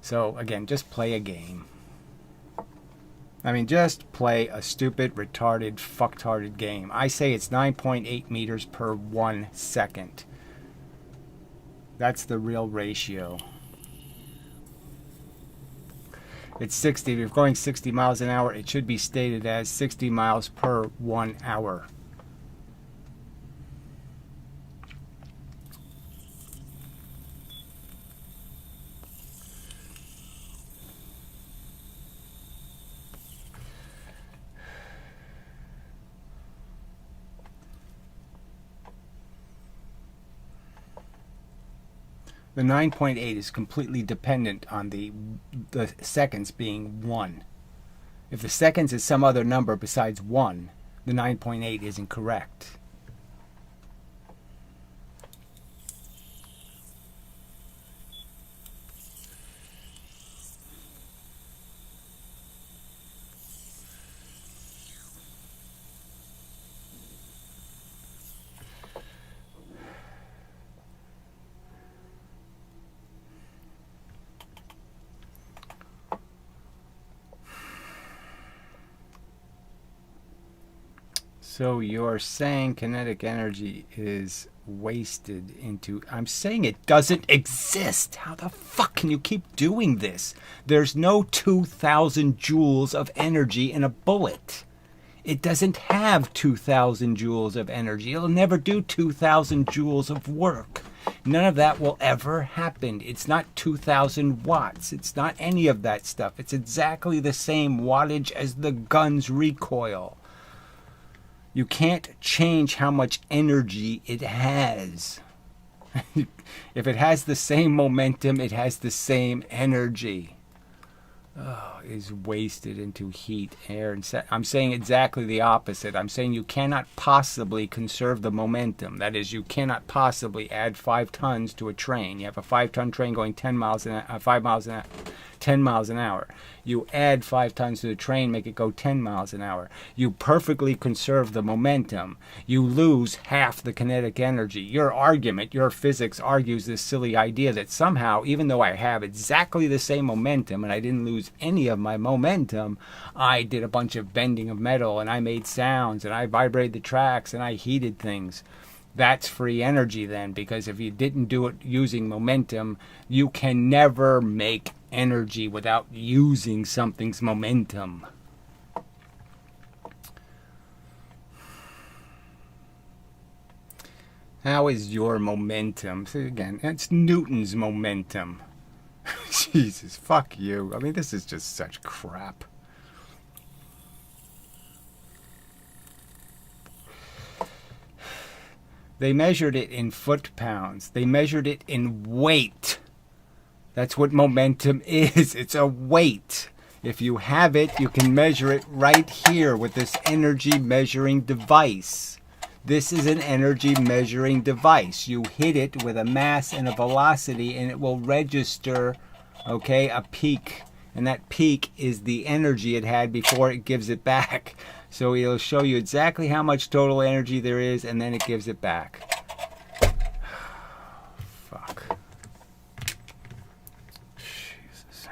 So again, just play a game. I mean, just play a stupid, retarded, fucktarded game. I say it's 9.8 meters per 1 second. That's the real ratio. It's 60. If you're going 60 miles an hour, it should be stated as 60 miles per 1 hour. The 9.8 is completely dependent on the seconds being 1. If the seconds is some other number besides 1, the 9.8 is incorrect. So you're saying kinetic energy is wasted into... I'm saying it doesn't exist. How the fuck can you keep doing this? There's no 2,000 joules of energy in a bullet. It doesn't have 2,000 joules of energy. It'll never do 2,000 joules of work. None of that will ever happen. It's not 2,000 watts. It's not any of that stuff. It's exactly the same wattage as the gun's recoil. You can't change how much energy it has. If it has the same momentum, it has the same energy. Oh, is wasted into heat, air, and I'm saying exactly the opposite. I'm saying you cannot possibly conserve the momentum. That is, you cannot possibly add 5 tons to a train. You have a 5-ton train going 10 miles an hour. 10 miles an hour. You add 5 tons to the train, make it go 10 miles an hour. You perfectly conserve the momentum. You lose half the kinetic energy. Your argument, your physics argues this silly idea that somehow, even though I have exactly the same momentum and I didn't lose any of my momentum, I did a bunch of bending of metal and I made sounds and I vibrated the tracks and I heated things. That's free energy then, because if you didn't do it using momentum, you can never make energy without using something's momentum. How is your momentum? So again, it's Newton's momentum. Jesus, fuck you. I mean, this is just such crap. They measured it in foot-pounds. They measured it in weight. That's what momentum is. It's a weight. If you have it, you can measure it right here with this energy measuring device. This is an energy measuring device. You hit it with a mass and a velocity and it will register, okay, a peak. And that peak is the energy it had before it gives it back. So it'll show you exactly how much total energy there is, and then it gives it back. Fuck. Jesus.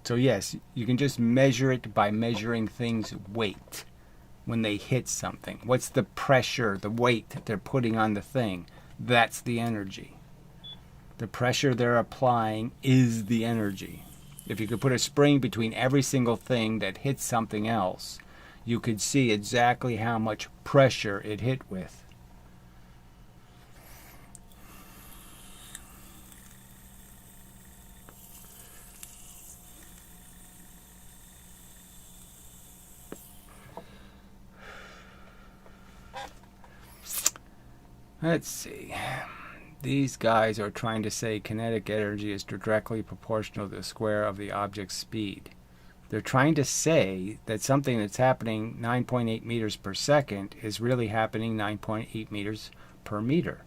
So yes, you can just measure it by measuring things' weight when they hit something. What's the pressure, the weight that they're putting on the thing? That's the energy. The pressure they're applying is the energy. If you could put a spring between every single thing that hits something else, you could see exactly how much pressure it hit with. Let's see. These guys are trying to say kinetic energy is directly proportional to the square of the object's speed. They're trying to say that something that's happening 9.8 meters per second is really happening 9.8 meters per meter.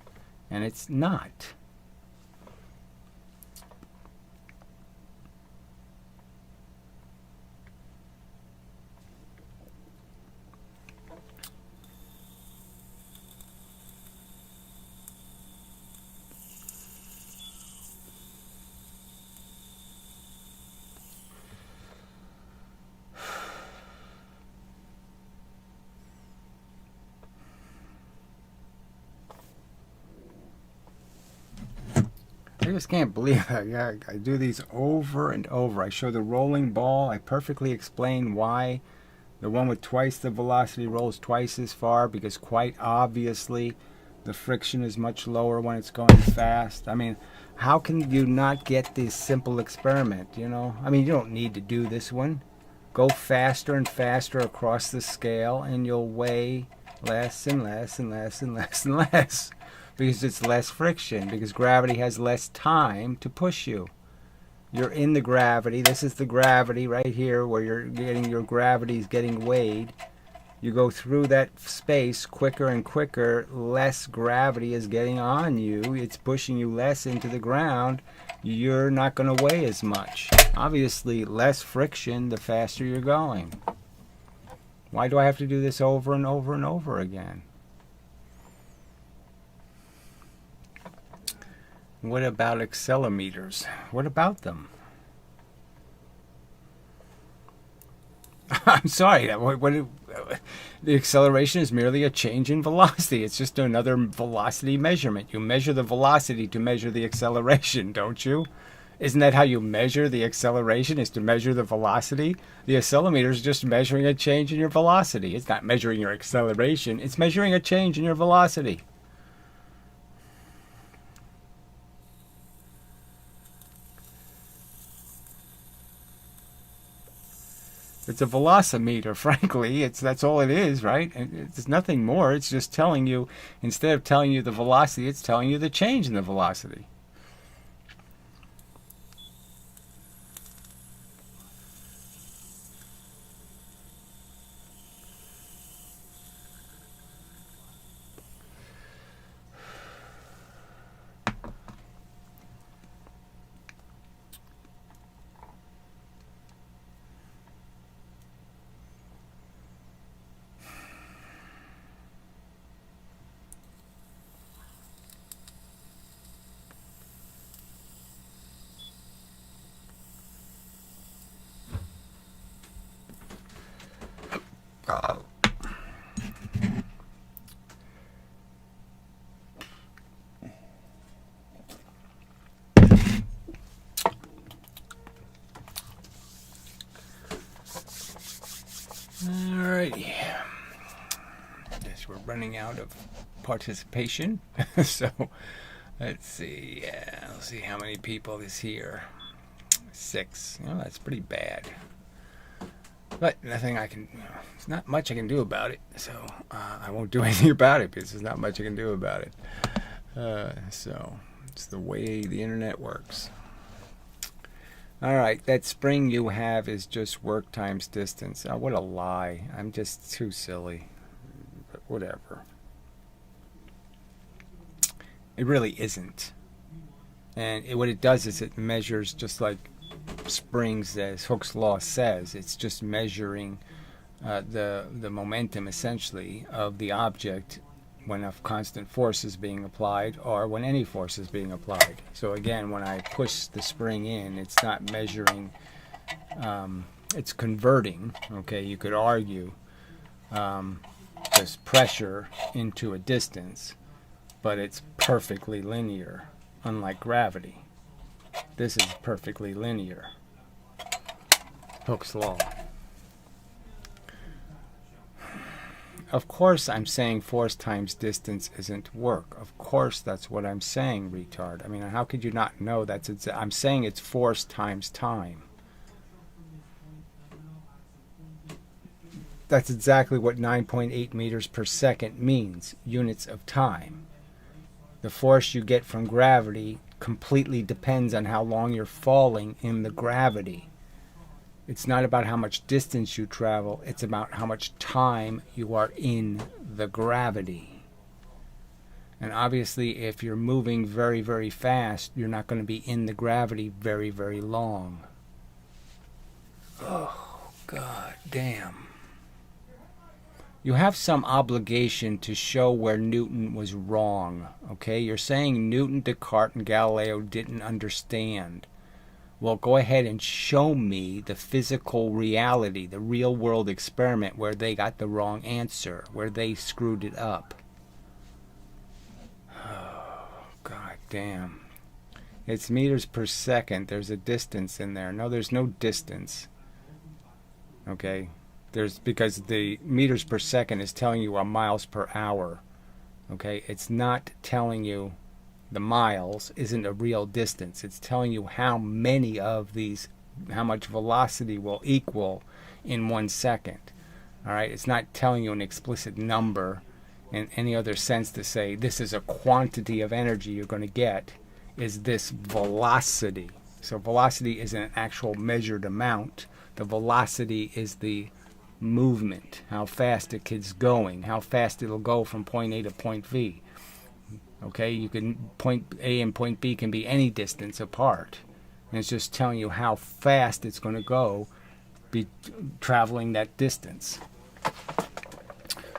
And it's not. I just can't believe it. I do these over and over. I show the rolling ball. I perfectly explain why the one with twice the velocity rolls twice as far, because quite obviously the friction is much lower when it's going fast. I mean, how can you not get this simple experiment, you know? I mean, you don't need to do this one. Go faster and faster across the scale and you'll weigh less and less and less and less and less. Because it's less friction, because gravity has less time to push you. You're in the gravity. This is the gravity right here where you're getting your gravity is getting weighed. You go through that space quicker and quicker, less gravity is getting on you. It's pushing you less into the ground. You're not going to weigh as much. Obviously, less friction the faster you're going. Why do I have to do this over and over and over again? What about accelerometers? What about them? I'm sorry. The acceleration is merely a change in velocity. It's just another velocity measurement. You measure the velocity to measure the acceleration, don't you? Isn't that how you measure the acceleration, is to measure the velocity? The accelerometer is just measuring a change in your velocity. It's not measuring your acceleration. It's measuring a change in your velocity. It's a velocimeter, frankly. That's all it is, right? It's nothing more. It's just telling you, instead of telling you the velocity, it's telling you the change in the velocity. Alrighty. Guess we're running out of participation. So let's see. Let's see how many people is here. 6. Oh, that's pretty bad. But nothing I can. There's not much I can do about it. So I won't do anything about it because there's not much I can do about it. So it's the way the internet works. All right, that spring you have is just work times distance. Oh, what a lie. I'm just too silly. But whatever. It really isn't. And what it does is it measures just like springs, as Hooke's law says. It's just measuring the momentum, essentially, of the object when a constant force is being applied or when any force is being applied. So again, when I push the spring in, it's not measuring, it's converting. Okay, you could argue this pressure into a distance, but it's perfectly linear, unlike gravity. This is perfectly linear. Hooke's law. Of course I'm saying force times distance isn't work. Of course that's what I'm saying, retard. I mean, how could you not know that's I'm saying it's force times time. That's exactly what 9.8 meters per second means, units of time. The force you get from gravity completely depends on how long you're falling in the gravity. It's not about how much distance you travel, it's about how much time you are in the gravity. And obviously, if you're moving very, very fast, you're not going to be in the gravity very, very long. Oh, God damn. You have some obligation to show where Newton was wrong, okay? You're saying Newton, Descartes, and Galileo didn't understand. Well, go ahead and show me the physical reality, the real world experiment where they got the wrong answer, where they screwed it up. Oh, God damn. It's meters per second. There's a distance in there. No, there's no distance. Okay? Because the meters per second is telling you miles per hour. Okay? It's not telling you the miles isn't a real distance. It's telling you how many of these, how much velocity will equal in 1 second. All right? It's not telling you an explicit number in any other sense to say this is a quantity of energy you're going to get, is this velocity. So velocity isn't an actual measured amount. The velocity is the movement, how fast a kid's going, how fast it'll go from point A to point V. Okay, you can point A and point B can be any distance apart. And it's just telling you how fast it's going to go be traveling that distance.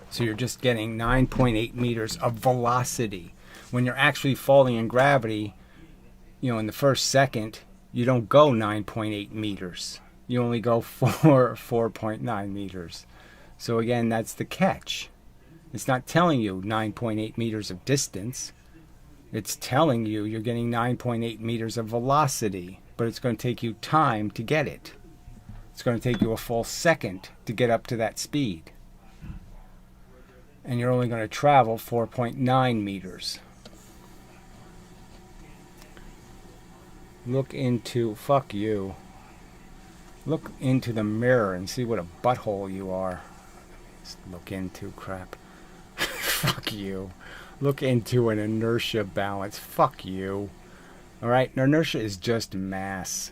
So you're just getting 9.8 meters of velocity. When you're actually falling in gravity, in the first second, you don't go 9.8 meters. You only go 4.9 meters. So again, that's the catch. It's not telling you 9.8 meters of distance. It's telling you you're getting 9.8 meters of velocity, but it's going to take you time to get it. It's going to take you a full second to get up to that speed. And you're only going to travel 4.9 meters. Look into, fuck you. Look into the mirror and see what a butthole you are. Just look into crap. Fuck you. Look into an inertia balance. Fuck you. Alright? Inertia is just mass.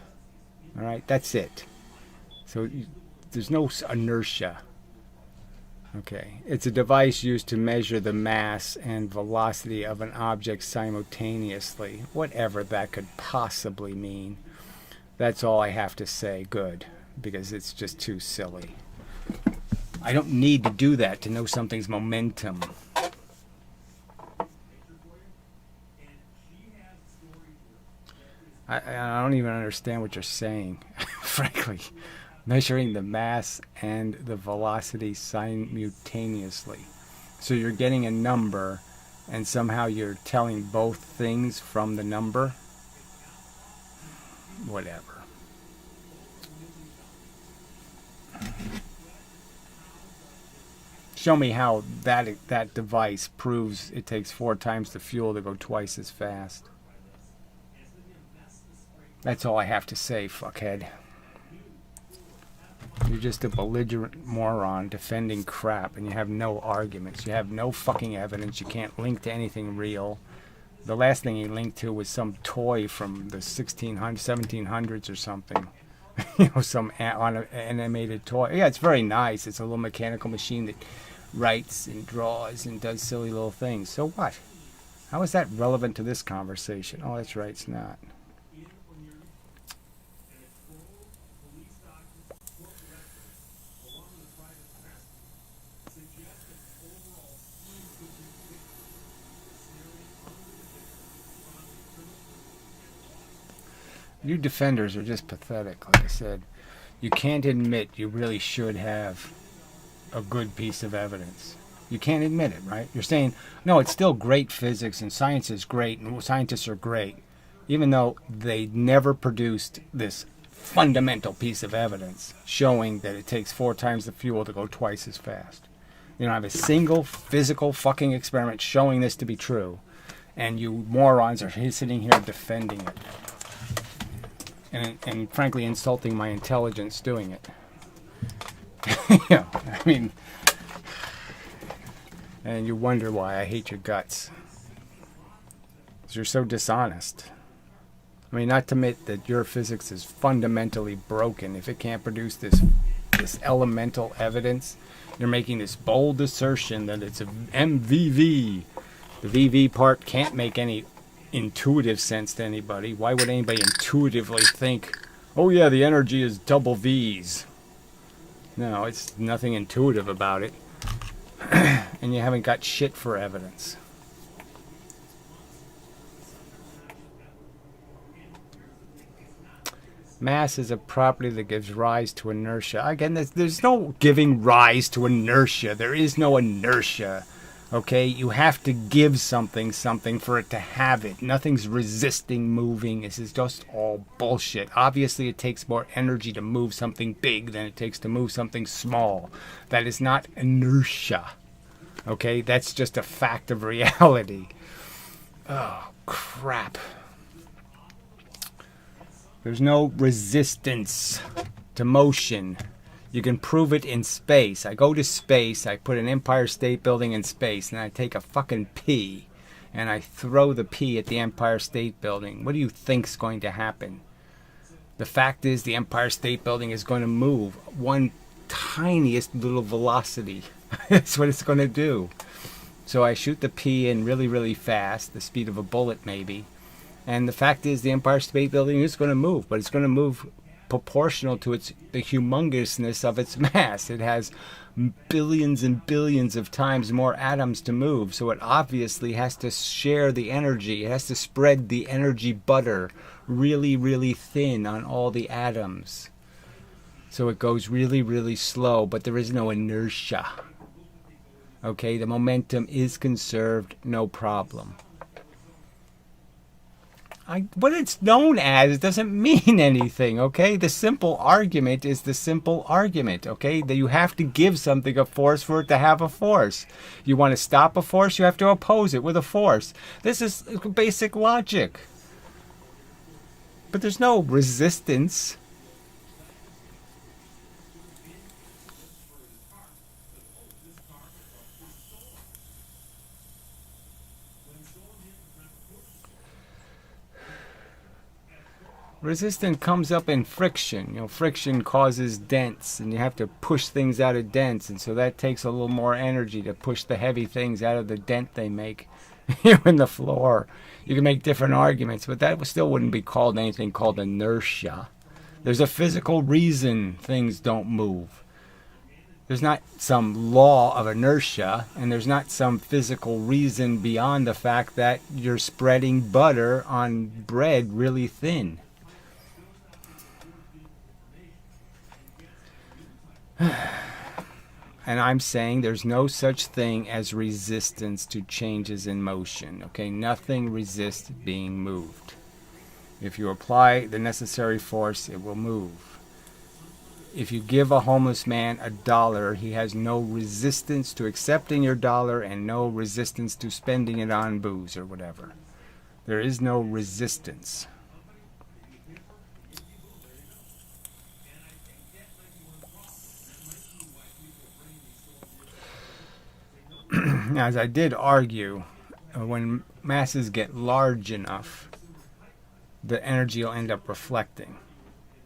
Alright? That's it. So there's no inertia. Okay. It's a device used to measure the mass and velocity of an object simultaneously. Whatever that could possibly mean. That's all I have to say. Good. Because it's just too silly. I don't need to do that to know something's momentum. I don't even understand what you're saying, frankly. Measuring the mass and the velocity simultaneously. So you're getting a number, and somehow you're telling both things from the number? Whatever. Show me how that device proves it takes 4 times the fuel to go twice as fast. That's all I have to say, fuckhead. You're just a belligerent moron defending crap, and you have no arguments. You have no fucking evidence. You can't link to anything real. The last thing he linked to was some toy from the 1700s or something. Some animated toy. Yeah, it's very nice. It's a little mechanical machine that writes and draws and does silly little things. So what? How is that relevant to this conversation? Oh, that's right, it's not. You defenders are just pathetic, like I said. You can't admit you really should have a good piece of evidence. You can't admit it, right? You're saying, no, it's still great physics and science is great and scientists are great, even though they never produced this fundamental piece of evidence showing that it takes 4 times the fuel to go twice as fast. You don't have a single physical fucking experiment showing this to be true, and you morons are sitting here defending it. And frankly insulting my intelligence doing it. Yeah, I mean, and you wonder why I hate your guts. Because you're so dishonest. I mean, not to admit that your physics is fundamentally broken if it can't produce this elemental evidence. You're making this bold assertion that it's a MVV. The VV part can't make any intuitive sense to anybody. Why would anybody intuitively think, oh yeah, the energy is double V's? No, it's nothing intuitive about it. And you haven't got shit for evidence. Mass is a property that gives rise to inertia. Again, there's no giving rise to inertia. There is no inertia. Okay, you have to give something for it to have it. Nothing's resisting moving. This is just all bullshit. Obviously, it takes more energy to move something big than it takes to move something small. That is not inertia. Okay, that's just a fact of reality. Oh, crap. There's no resistance to motion. You can prove it in space. I go to space, I put an Empire State Building in space, and I take a fucking pea, and I throw the pea at the Empire State Building. What do you think's going to happen? The fact is the Empire State Building is going to move one tiniest little velocity. That's what it's going to do. So I shoot the pea in really, really fast, the speed of a bullet maybe, and the fact is the Empire State Building is going to move, but it's going to move proportional to the humongousness of its mass. It has billions and billions of times more atoms to move, so it obviously has to share the energy. It has to spread the energy butter really, really thin on all the atoms. So it goes really, really slow, but there is no inertia. Okay, the momentum is conserved, no problem. What it's known as doesn't mean anything, okay? The simple argument is the simple argument, okay? That you have to give something a force for it to have a force. You want to stop a force, you have to oppose it with a force. This is basic logic. But there's no resistance. Resistance comes up in friction. You know, friction causes dents, and you have to push things out of dents, and so that takes a little more energy to push the heavy things out of the dent they make in the floor. You can make different arguments, but that still wouldn't be called anything called inertia. There's a physical reason things don't move. There's not some law of inertia, and there's not some physical reason beyond the fact that you're spreading butter on bread really thin. And I'm saying there's no such thing as resistance to changes in motion. Okay, nothing resists being moved. If you apply the necessary force, it will move. If you give a homeless man $1, he has no resistance to accepting your dollar and no resistance to spending it on booze or whatever. There is no resistance. As I did argue, when masses get large enough, the energy will end up reflecting.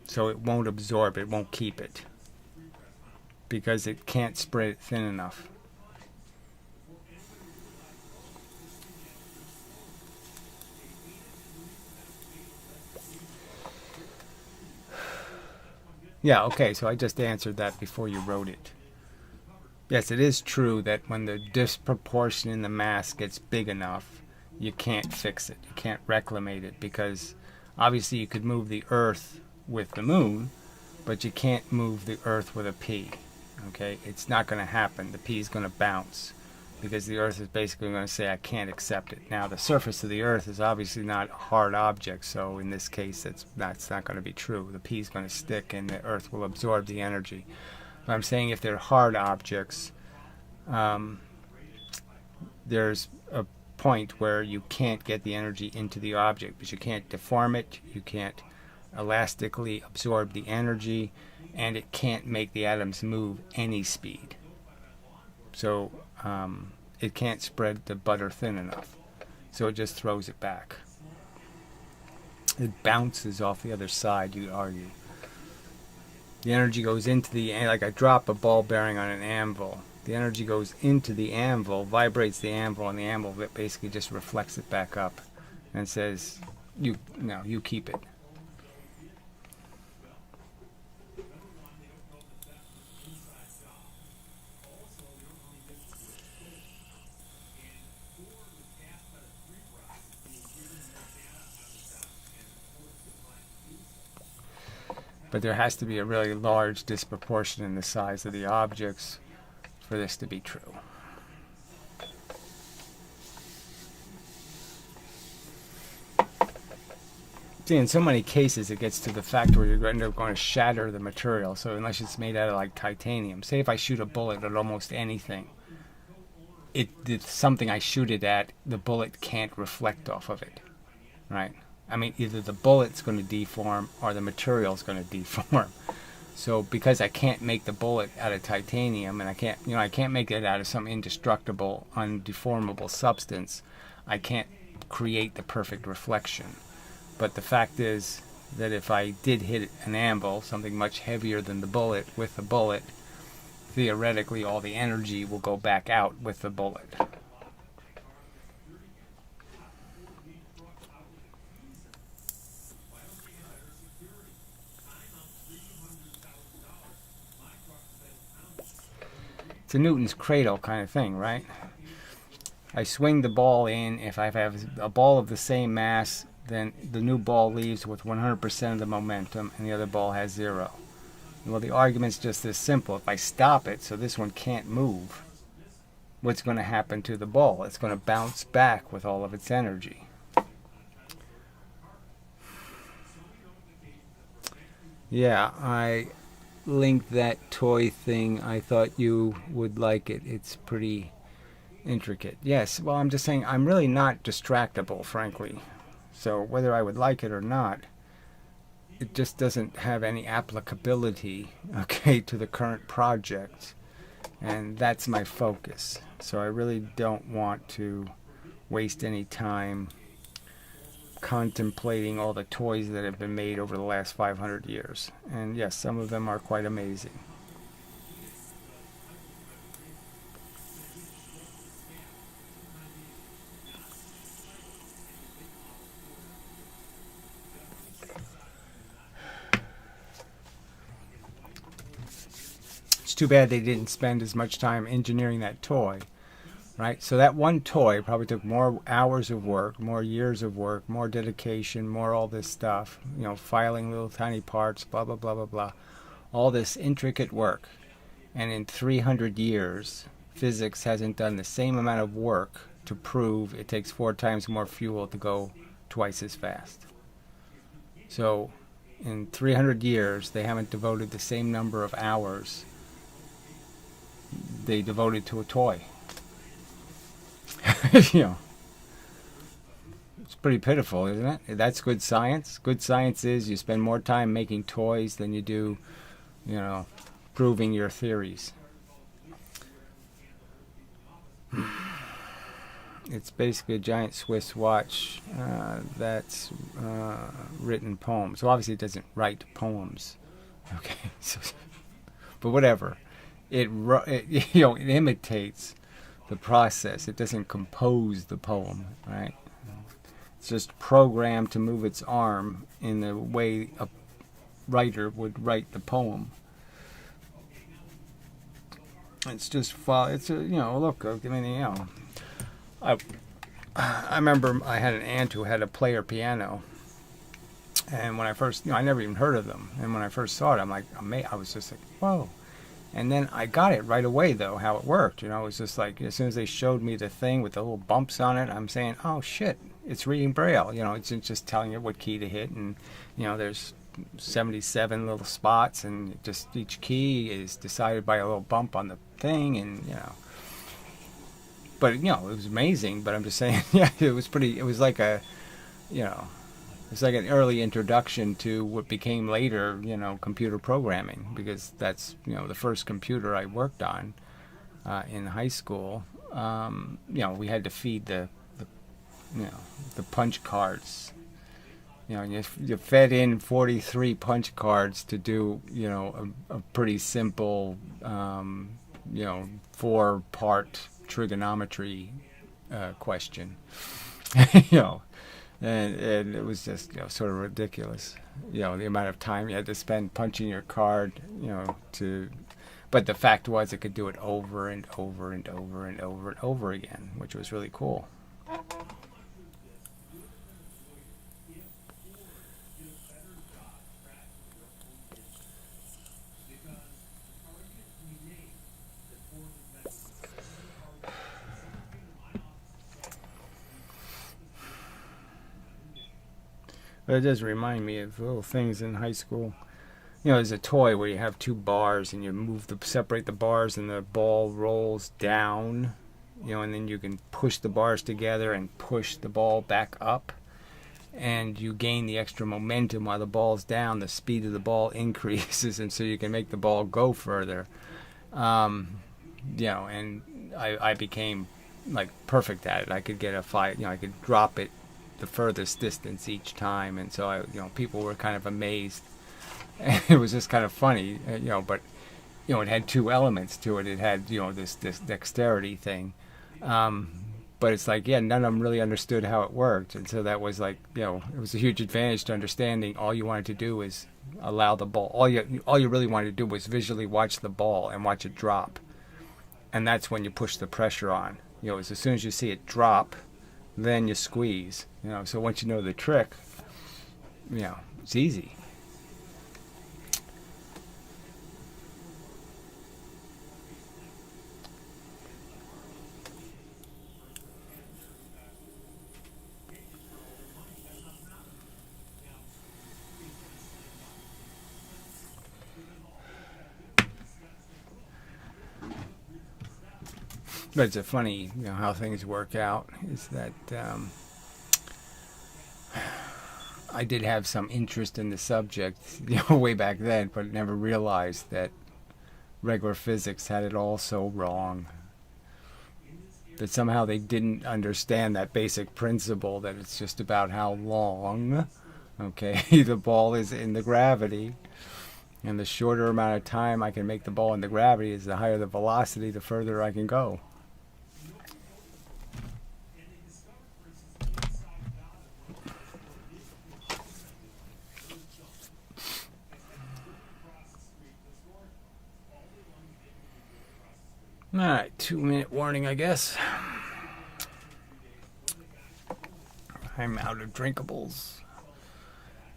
So it won't absorb, it won't keep it. Because it can't spread it thin enough. Yeah, okay, so I just answered that before you wrote it. Yes, it is true that when the disproportion in the mass gets big enough, you can't fix it. You can't reclimate it because Obviously, you could move the Earth with the moon, but you can't move the Earth with a P. Okay, it's not going to happen. The P is going to bounce because the Earth is basically going to say, I can't accept it. Now, the surface of the Earth is obviously not a hard object, so in this case, that's not going to be true. The P is going to stick and the Earth will absorb the energy. But I'm saying if they're hard objects, there's a point where you can't get the energy into the object, but you can't deform it, you can't elastically absorb the energy, and it can't make the atoms move any speed. So it can't spread the butter thin enough. So it just throws it back. It bounces off the other side, you'd argue. The energy goes into the, like I drop a ball bearing on an anvil. The energy goes into the anvil, vibrates the anvil, and the anvil basically just reflects it back up and says, you keep it. But there has to be a really large disproportion in the size of the objects for this to be true. See, in so many cases it gets to the fact where you're going to shatter the material. So unless it's made out of like titanium, say if I shoot a bullet at almost anything, it's something I shoot it at, the bullet can't reflect off of it, right? I mean, either the bullet's going to deform or the material's going to deform. So because I can't make the bullet out of titanium, and I can't make it out of some indestructible, undeformable substance, I can't create the perfect reflection. But the fact is that if I did hit an anvil, something much heavier than the bullet, with the bullet, theoretically all the energy will go back out with the bullet. It's a Newton's cradle kind of thing, right? I swing the ball in. If I have a ball of the same mass, then the new ball leaves with 100% of the momentum and the other ball has 0. Well, the argument's just this simple. If I stop it so this one can't move, what's going to happen to the ball? It's going to bounce back with all of its energy. Yeah, I linked that toy thing. I thought you would like it. It's pretty intricate. Yes, well, I'm just saying I'm really not distractible, frankly. So whether I would like it or not, it just doesn't have any applicability, okay, to the current project. And that's my focus. So I really don't want to waste any time contemplating all the toys that have been made over the last 500 years. And yes, some of them are quite amazing. It's too bad they didn't spend as much time engineering that toy. Right? So that one toy probably took more hours of work, more years of work, more dedication, more all this stuff, filing little tiny parts, blah, blah, blah, blah, blah. All this intricate work. And in 300 years, physics hasn't done the same amount of work to prove it takes 4 times more fuel to go twice as fast. So in 300 years, they haven't devoted the same number of hours they devoted to a toy. It's pretty pitiful, isn't it? That's good science. Good science is you spend more time making toys than you do, proving your theories. It's basically a giant Swiss watch that's written poems. So obviously it doesn't write poems, okay? But whatever, it imitates the process. It doesn't compose the poem, right? It's just programmed to move its arm in the way a writer would write the poem. It's just look. I mean, I remember I had an aunt who had a player piano, And when I first, I never even heard of them. And when I first saw it, I'm like, I was just like, whoa. And then I got it right away, though, how it worked. It was just like, as soon as they showed me the thing with the little bumps on it, I'm saying, oh, shit, it's reading Braille. It's just telling it what key to hit. And, there's 77 little spots, and just each key is decided by a little bump on the thing. And, but, it was amazing. But I'm just saying, yeah, it was like it's like an early introduction to what became later, computer programming, because that's, the first computer I worked on in high school. We had to feed the punch cards. You fed in 43 punch cards to do, a pretty simple, 4-part trigonometry question. And it was just sort of ridiculous, the amount of time you had to spend punching your card, but the fact was it could do it over and over and over and over and over again, which was really cool. But it does remind me of little things in high school. There's a toy where you have 2 bars and you separate the bars and the ball rolls down, and then you can push the bars together and push the ball back up. And you gain the extra momentum while the ball's down. The speed of the ball increases, and so you can make the ball go further. And I became like perfect at it. I could get a 5, I could drop it the furthest distance each time, and so people were kind of amazed. And it was just kind of funny, but it had 2 elements to it. It had this dexterity thing, but it's like, none of them really understood how it worked, and so that was like, it was a huge advantage to understanding. All you wanted to do is allow the ball. All you really wanted to do was visually watch the ball and watch it drop, and that's when you push the pressure on. As soon as you see it drop, then you squeeze. So once you know the trick, it's easy. But it's a funny, how things work out. Is that I did have some interest in the subject, way back then, but never realized that regular physics had it all so wrong. That somehow they didn't understand that basic principle that it's just about how long, the ball is in the gravity. And the shorter amount of time I can make the ball in the gravity is the higher the velocity, the further I can go. Alright, 2-minute warning, I guess. I'm out of drinkables.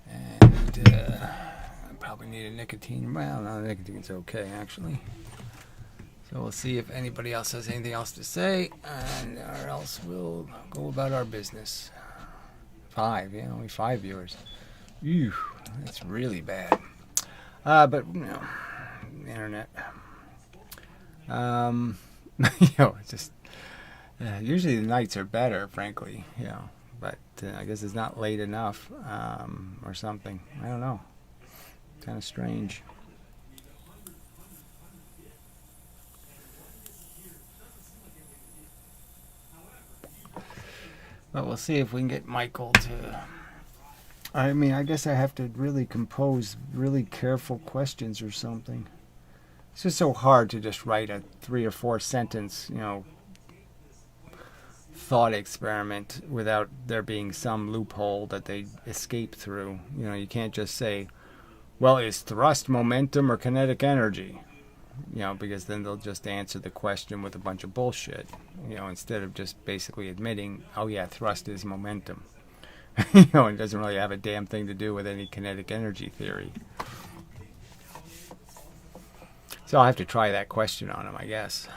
And I probably need a nicotine. Well, no, nicotine's okay, actually. So we'll see if anybody else has anything else to say, or else we'll go about our business. 5, only 5 viewers. Ew, that's really bad. But, internet. It's just usually the nights are better, frankly, but I guess it's not late enough, or something. I don't know. Kind of strange. But we'll see if we can get Michael to... I guess I have to really compose really careful questions or something. It's just so hard to just write a 3 or 4 sentence, thought experiment without there being some loophole that they escape through. You can't just say, well, is thrust momentum or kinetic energy? Because then they'll just answer the question with a bunch of bullshit, instead of just basically admitting, oh yeah, thrust is momentum. It doesn't really have a damn thing to do with any kinetic energy theory. So I'll have to try that question on him, I guess.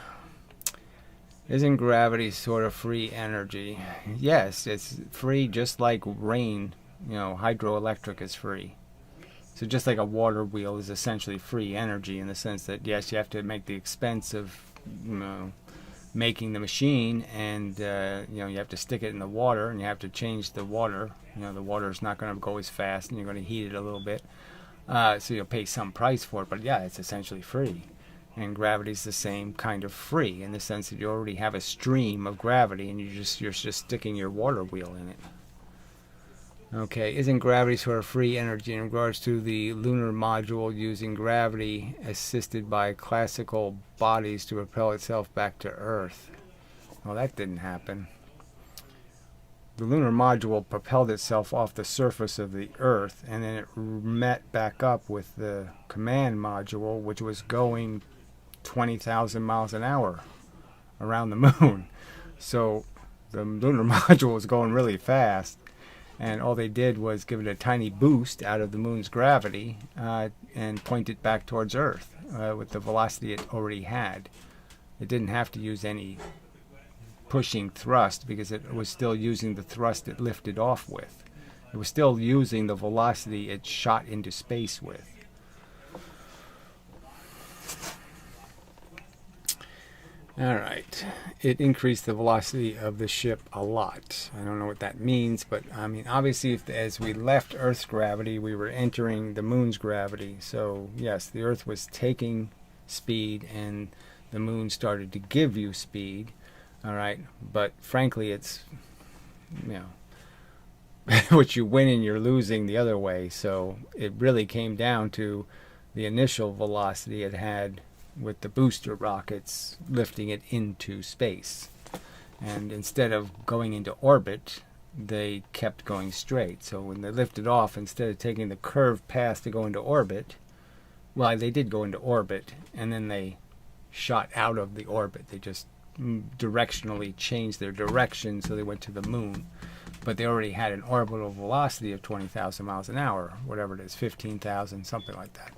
Isn't gravity sort of free energy? Yes, it's free just like rain. Hydroelectric is free. So just like a water wheel is essentially free energy in the sense that, yes, you have to make the expense of making the machine, and you have to stick it in the water, and you have to change the water. The water is not going to go as fast, and you're going to heat it a little bit. So you'll pay some price for it, but yeah, it's essentially free. And gravity's the same kind of free in the sense that you already have a stream of gravity, and you're just sticking your water wheel in it. Okay, isn't gravity sort of free energy in regards to the lunar module using gravity assisted by classical bodies to propel itself back to Earth? Well, that didn't happen. The lunar module propelled itself off the surface of the Earth, and then it met back up with the command module, which was going 20,000 miles an hour around the moon. So the lunar module was going really fast, and all they did was give it a tiny boost out of the moon's gravity and point it back towards Earth with the velocity it already had. It didn't have to use any pushing thrust because it was still using the thrust it lifted off with. It was still using the velocity it shot into space with. Alright, it increased the velocity of the ship a lot. I don't know what that means, but I mean, obviously, as we left Earth's gravity, we were entering the moon's gravity. So, yes, the Earth was taking speed, and the moon started to give you speed. Alright, but frankly, it's, what you win and you're losing the other way. So, it really came down to the initial velocity it had with the booster rockets lifting it into space. And instead of going into orbit, they kept going straight. So when they lifted off, instead of taking the curved path to go into orbit, well, they did go into orbit, and then they shot out of the orbit. They just directionally changed their direction, so they went to the moon. But they already had an orbital velocity of 20,000 miles an hour, whatever it is, 15,000, something like that.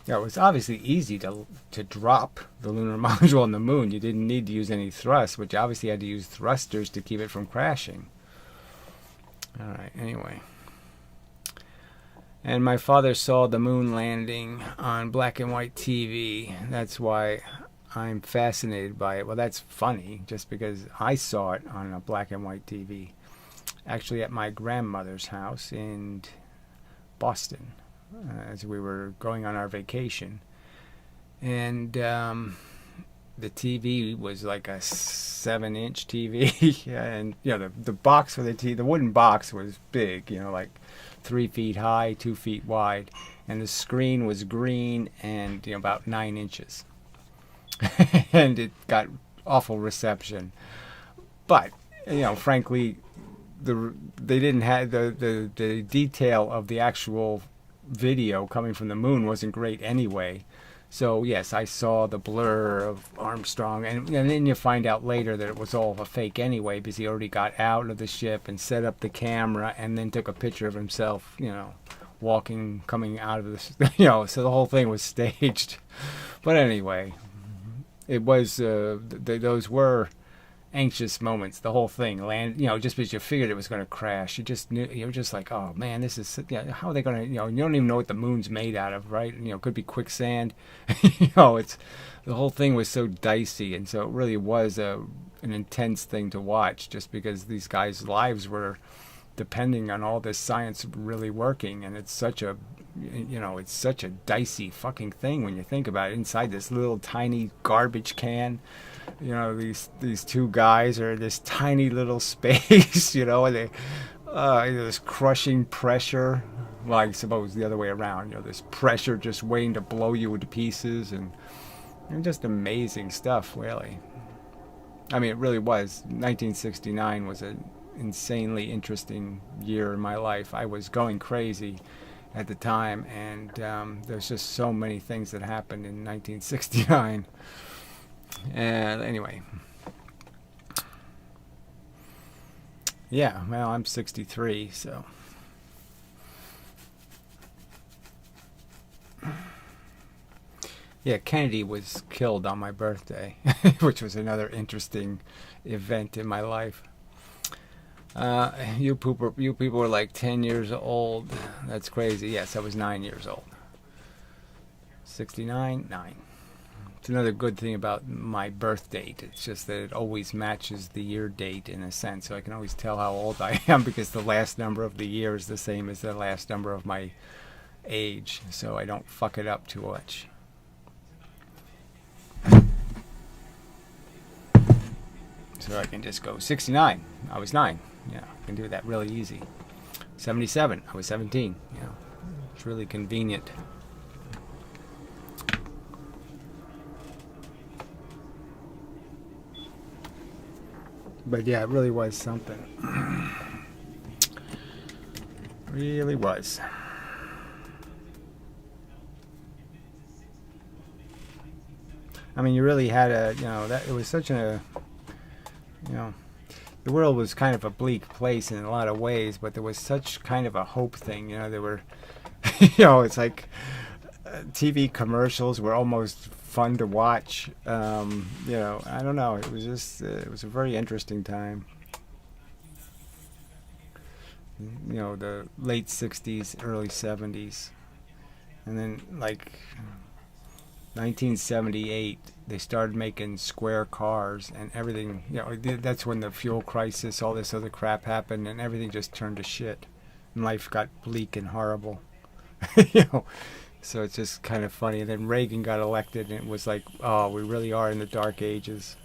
Yeah, it was obviously easy to drop the lunar module on the moon. You didn't need to use any thrust, but you obviously had to use thrusters to keep it from crashing. All right, anyway. And my father saw the moon landing on black and white TV. That's why I'm fascinated by it. Well, that's funny, just because I saw it on a black and white TV. Actually, at my grandmother's house in Boston. As we were going on our vacation, and the TV was like a 7-inch TV, and the box for the TV, the wooden box was big, like 3 feet high, 2 feet wide, and the screen was green and about 9 inches, and it got awful reception. But frankly, they didn't have the detail of the actual video coming from the moon wasn't great anyway. So yes, I saw the blur of Armstrong, and then you find out later that it was all a fake anyway, because he already got out of the ship and set up the camera and then took a picture of himself, walking, coming out of the, so the whole thing was staged. But anyway, it was those were anxious moments. The whole thing just because you figured it was going to crash, you just knew, you were just like, oh man, this is, how are they going to, you don't even know what the moon's made out of, right? Could be quicksand. It's, the whole thing was so dicey, and so it really was an intense thing to watch, just because these guys' lives were depending on all this science really working. And it's such a it's such a dicey fucking thing when you think about it. Inside this little tiny garbage can, these two guys are in this tiny little space, and they this crushing pressure. Well, I suppose the other way around, this pressure just waiting to blow you into pieces, and just amazing stuff, really. I mean, it really was. 1969 was an insanely interesting year in my life. I was going crazy, at the time, and there's just so many things that happened in 1969. And anyway, yeah, well, I'm 63, so. Yeah, Kennedy was killed on my birthday, which was another interesting event in my life. You people were like 10 years old. That's crazy. Yes, I was 9 years old. 69, 9. It's another good thing about my birth date. It's just that it always matches the year date in a sense, so I can always tell how old I am because the last number of the year is the same as the last number of my age, so I don't fuck it up too much. So I can just go 69. I was 9. Yeah, I can do that really easy. 77. I was 17. Yeah, it's really convenient. But yeah, it really was something. Really was. I mean, you really had a, that it was such a, the world was kind of a bleak place in a lot of ways, but there was such kind of a hope thing. There were, it's like TV commercials were almost fun to watch. I don't know. It was just, it was a very interesting time. The late 60s, early 70s. And then, like, 1978, they started making square cars and everything. That's when the fuel crisis, all this other crap happened, and everything just turned to shit. And life got bleak and horrible. So it's just kind of funny. And then Reagan got elected, and it was like, oh, we really are in the dark ages.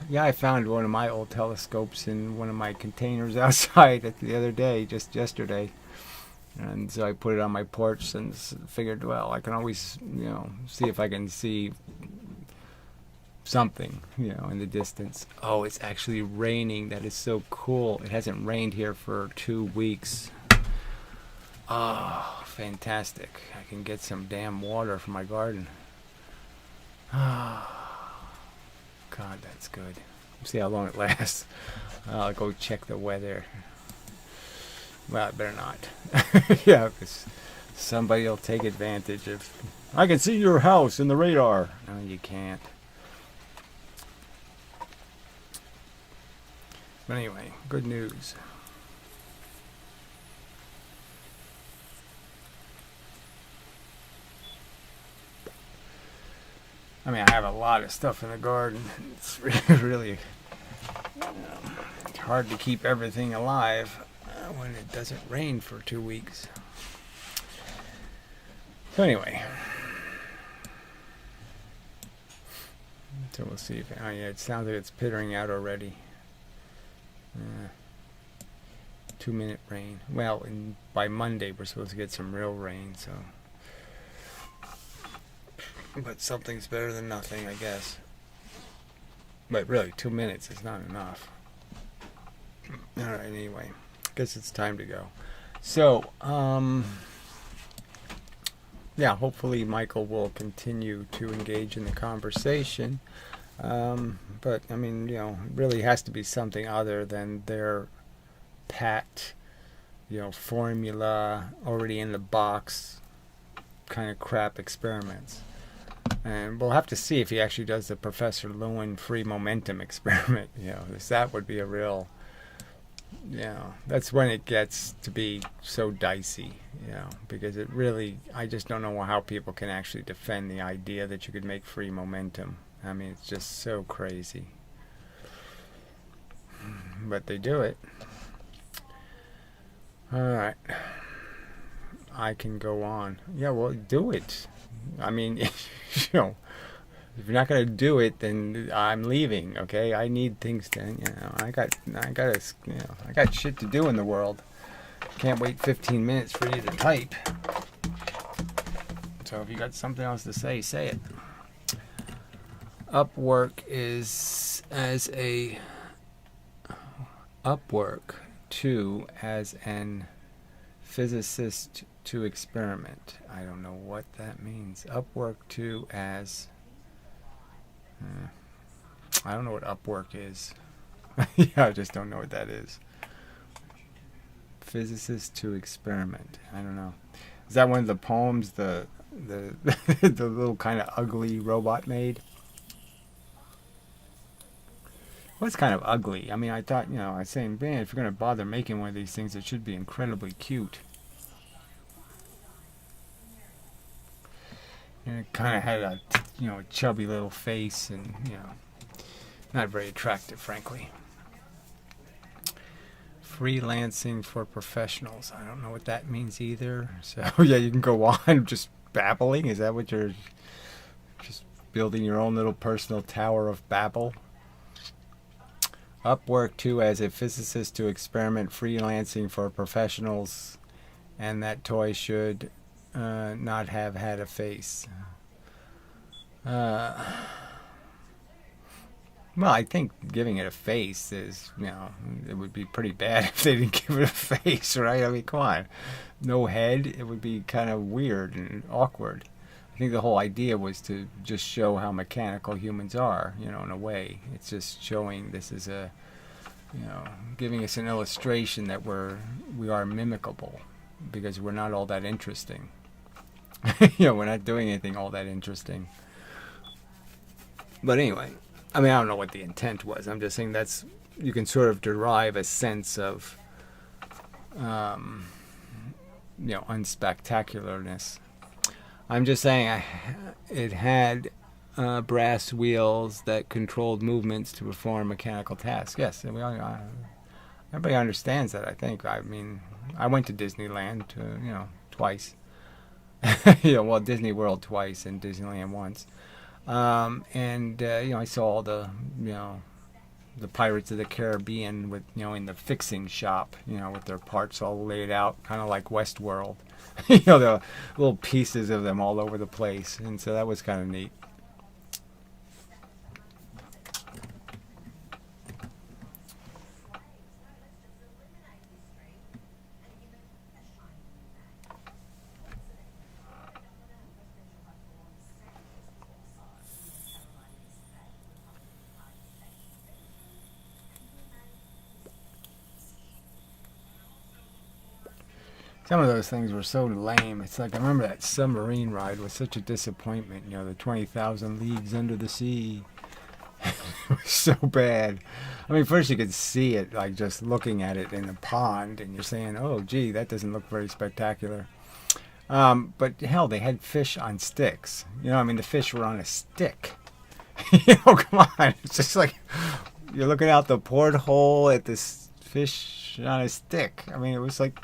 Yeah, I found one of my old telescopes in one of my containers outside the other day, just yesterday. And so I put it on my porch and figured, well, I can always, see if I can see something, in the distance. Oh, it's actually raining. That is so cool. It hasn't rained here for 2 weeks. Oh, fantastic. I can get some damn water for my garden. Oh. God, that's good. See how long it lasts. I'll go check the weather. Well, I better not. Yeah, because somebody will take advantage of. I can see your house in the radar. No, you can't. But anyway, good news. I mean, I have a lot of stuff in the garden. It's really hard to keep everything alive when it doesn't rain for 2 weeks. So anyway, so we'll see if it sounds like it's pittering out already. 2-minute rain. Well, by Monday we're supposed to get some real rain, so. But something's better than nothing, I guess. But really, 2 minutes is not enough. Alright, anyway. I guess it's time to go. So, yeah, hopefully Michael will continue to engage in the conversation. But, I mean, it really has to be something other than their pat, formula, already in the box kind of crap experiments. And we'll have to see if he actually does the Professor Lewin free momentum experiment. That would be a real, that's when it gets to be so dicey, because it really, I just don't know how people can actually defend the idea that you could make free momentum. I mean, it's just so crazy. But they do it. Alright. I can go on. Yeah, well, do it. I mean, if you're not gonna do it, then I'm leaving. Okay, I need things to, I got shit to do in the world. Can't wait 15 minutes for you to type. So if you got something else to say it. Upwork is as a Upwork 2 as an physicist to experiment. I don't know what that means. Upwork 2 as... I don't know what Upwork is. Yeah, I just don't know what that is. Physicist to experiment. I don't know. Is that one of the poems the the little kind of ugly robot made? Well, it's kind of ugly. I mean, I thought, I was saying, man, if you're going to bother making one of these things, it should be incredibly cute. And it kind of had a, chubby little face and, not very attractive, frankly. Freelancing for professionals. I don't know what that means either. So, yeah, you can go on just babbling. Is that what you're just building your own little personal Tower of Babel? Upwork 2 as a physicist to experiment freelancing for professionals, and that toy should not have had a face. Well, I think giving it a face is, it would be pretty bad if they didn't give it a face, right? I mean, come on. No head, it would be kind of weird and awkward. I think the whole idea was to just show how mechanical humans are, in a way. It's just showing this is giving us an illustration that we are mimicable because we're not all that interesting. We're not doing anything all that interesting. But anyway, I mean, I don't know what the intent was. I'm just saying you can sort of derive a sense of, unspectacularness. I'm just saying it had brass wheels that controlled movements to perform mechanical tasks. Yes, and everybody understands that, I think. I mean, I went to Disneyland, twice. Disney World twice and Disneyland once. I saw all the Pirates of the Caribbean with, in the fixing shop, with their parts all laid out, kind of like Westworld. The little pieces of them all over the place. And so that was kind of neat. Some of those things were so lame. It's like, I remember that submarine ride was such a disappointment. The 20,000 Leagues Under the Sea. It was so bad. I mean, first you could see it, like just looking at it in a pond, and you're saying, oh, gee, that doesn't look very spectacular. But hell, they had fish on sticks. The fish were on a stick. Come on. It's just like you're looking out the porthole at this fish on a stick. I mean, it was like,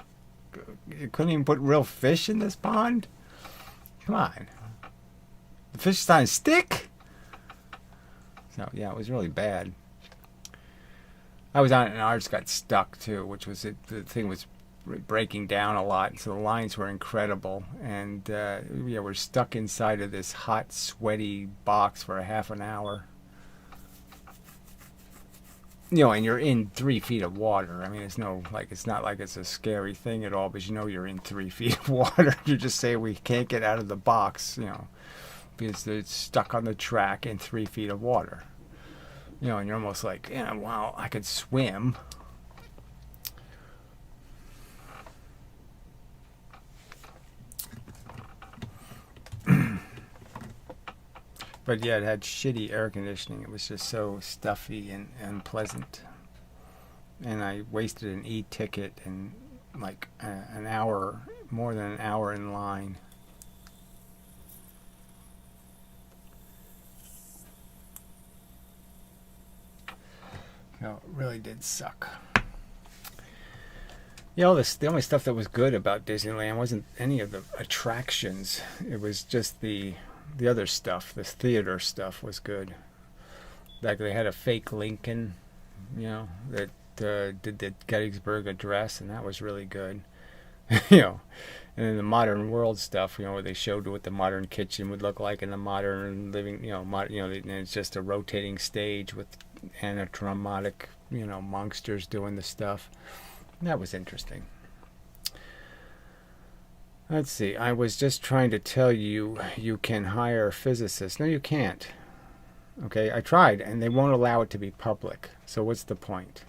you couldn't even put real fish in this pond? Come on. The fish is on a stick? So, yeah, it was really bad. I was on it and ours got stuck, too, which was it. The thing was breaking down a lot, so the lines were incredible. And, we're stuck inside of this hot, sweaty box for a half an hour. And you're in 3 feet of water. I mean, it's not like it's a scary thing at all, but you're in 3 feet of water. You just say we can't get out of the box, because it's stuck on the track in 3 feet of water. And you're almost like, wow, I could swim. But yeah, it had shitty air conditioning. It was just so stuffy and unpleasant. And I wasted an e-ticket and like an hour, more than an hour in line. It really did suck. Yeah, the only stuff that was good about Disneyland wasn't any of the attractions. It was just the other stuff. The theater stuff was good. Like they had a fake Lincoln, that did the Gettysburg Address, and that was really good. And then the modern world stuff, where they showed what the modern kitchen would look like in the modern living, and it's just a rotating stage with anatromotic, monsters doing the stuff. That was interesting. Let's see. I was just trying to tell you, you can hire physicists. No, you can't. Okay, I tried, and they won't allow it to be public. So what's the point,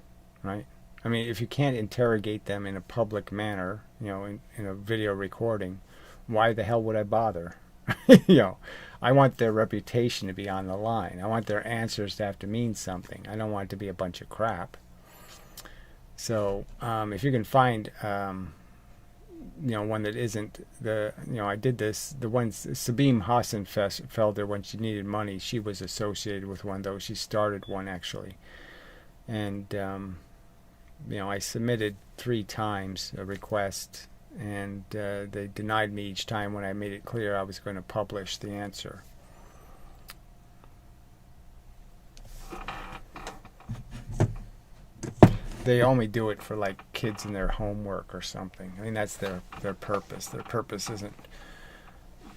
right? I mean, if you can't interrogate them in a public manner, in a video recording, why the hell would I bother? I want their reputation to be on the line. I want their answers to have to mean something. I don't want it to be a bunch of crap. So if you can find, one that isn't I did this, the one, Sabine Hassenfelder, when she needed money, she was associated with one, though. She started one, actually. And, I submitted 3 times a request, and they denied me each time when I made it clear I was going to publish the answer. They only do it for like kids in their homework or something. I mean, that's their purpose. Their purpose isn't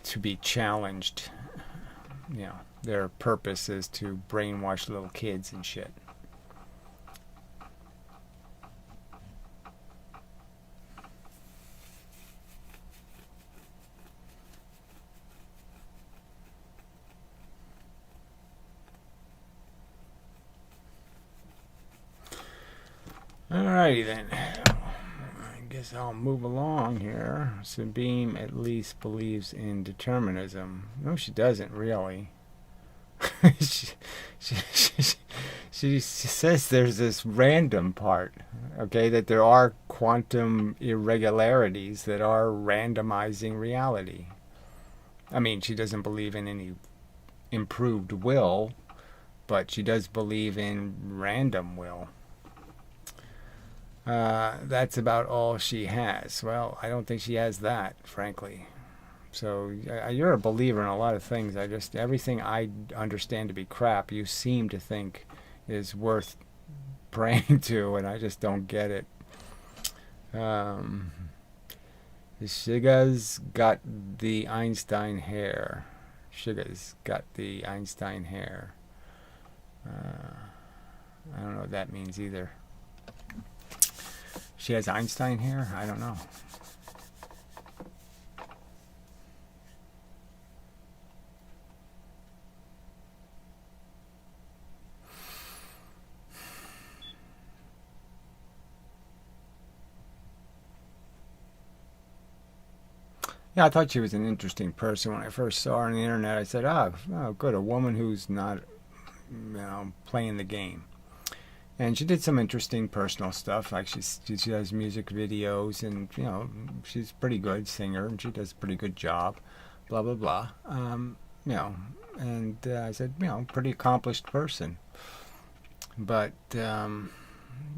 to be challenged. Their purpose is to brainwash little kids and shit. Alrighty then. I guess I'll move along here. Sabine at least believes in determinism. No, she doesn't really. she says there's this random part, okay, that there are quantum irregularities that are randomizing reality. I mean, she doesn't believe in any improved will, but she does believe in random will. That's about all she has. Well, I don't think she has that, frankly. So you're a believer in a lot of things. Everything I understand to be crap, you seem to think is worth praying to, and I just don't get it. Shiga's got the Einstein hair. Shiga's got the Einstein hair. I don't know what that means either. She has Einstein hair? I don't know. Yeah, I thought she was an interesting person when I first saw her on the internet. I said, oh good, a woman who's not, playing the game. And she did some interesting personal stuff, like she does music videos, and she's a pretty good singer, and she does a pretty good job, blah blah blah. And I said, pretty accomplished person. But and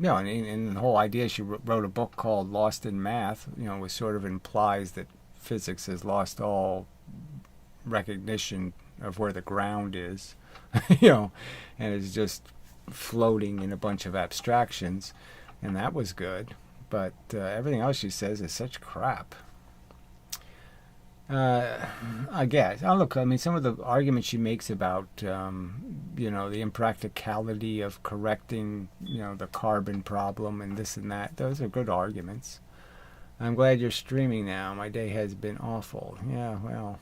the whole idea, she wrote a book called Lost in Math. Which sort of implies that physics has lost all recognition of where the ground is, and is just floating in a bunch of abstractions, and that was good, but everything else she says is such crap. I guess. Look, I mean, some of the arguments she makes about the impracticality of correcting the carbon problem and this and that, those are good arguments. I'm glad you're streaming now. My day has been awful. Yeah, well,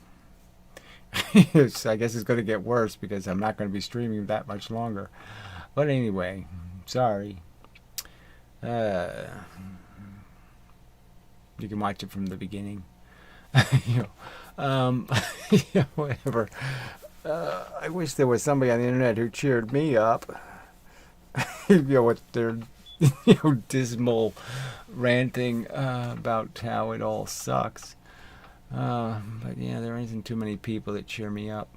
I guess it's going to get worse because I'm not going to be streaming that much longer. But anyway, sorry. You can watch it from the beginning. Whatever. I wish there was somebody on the internet who cheered me up. With their dismal ranting about how it all sucks. But yeah, there isn't too many people that cheer me up.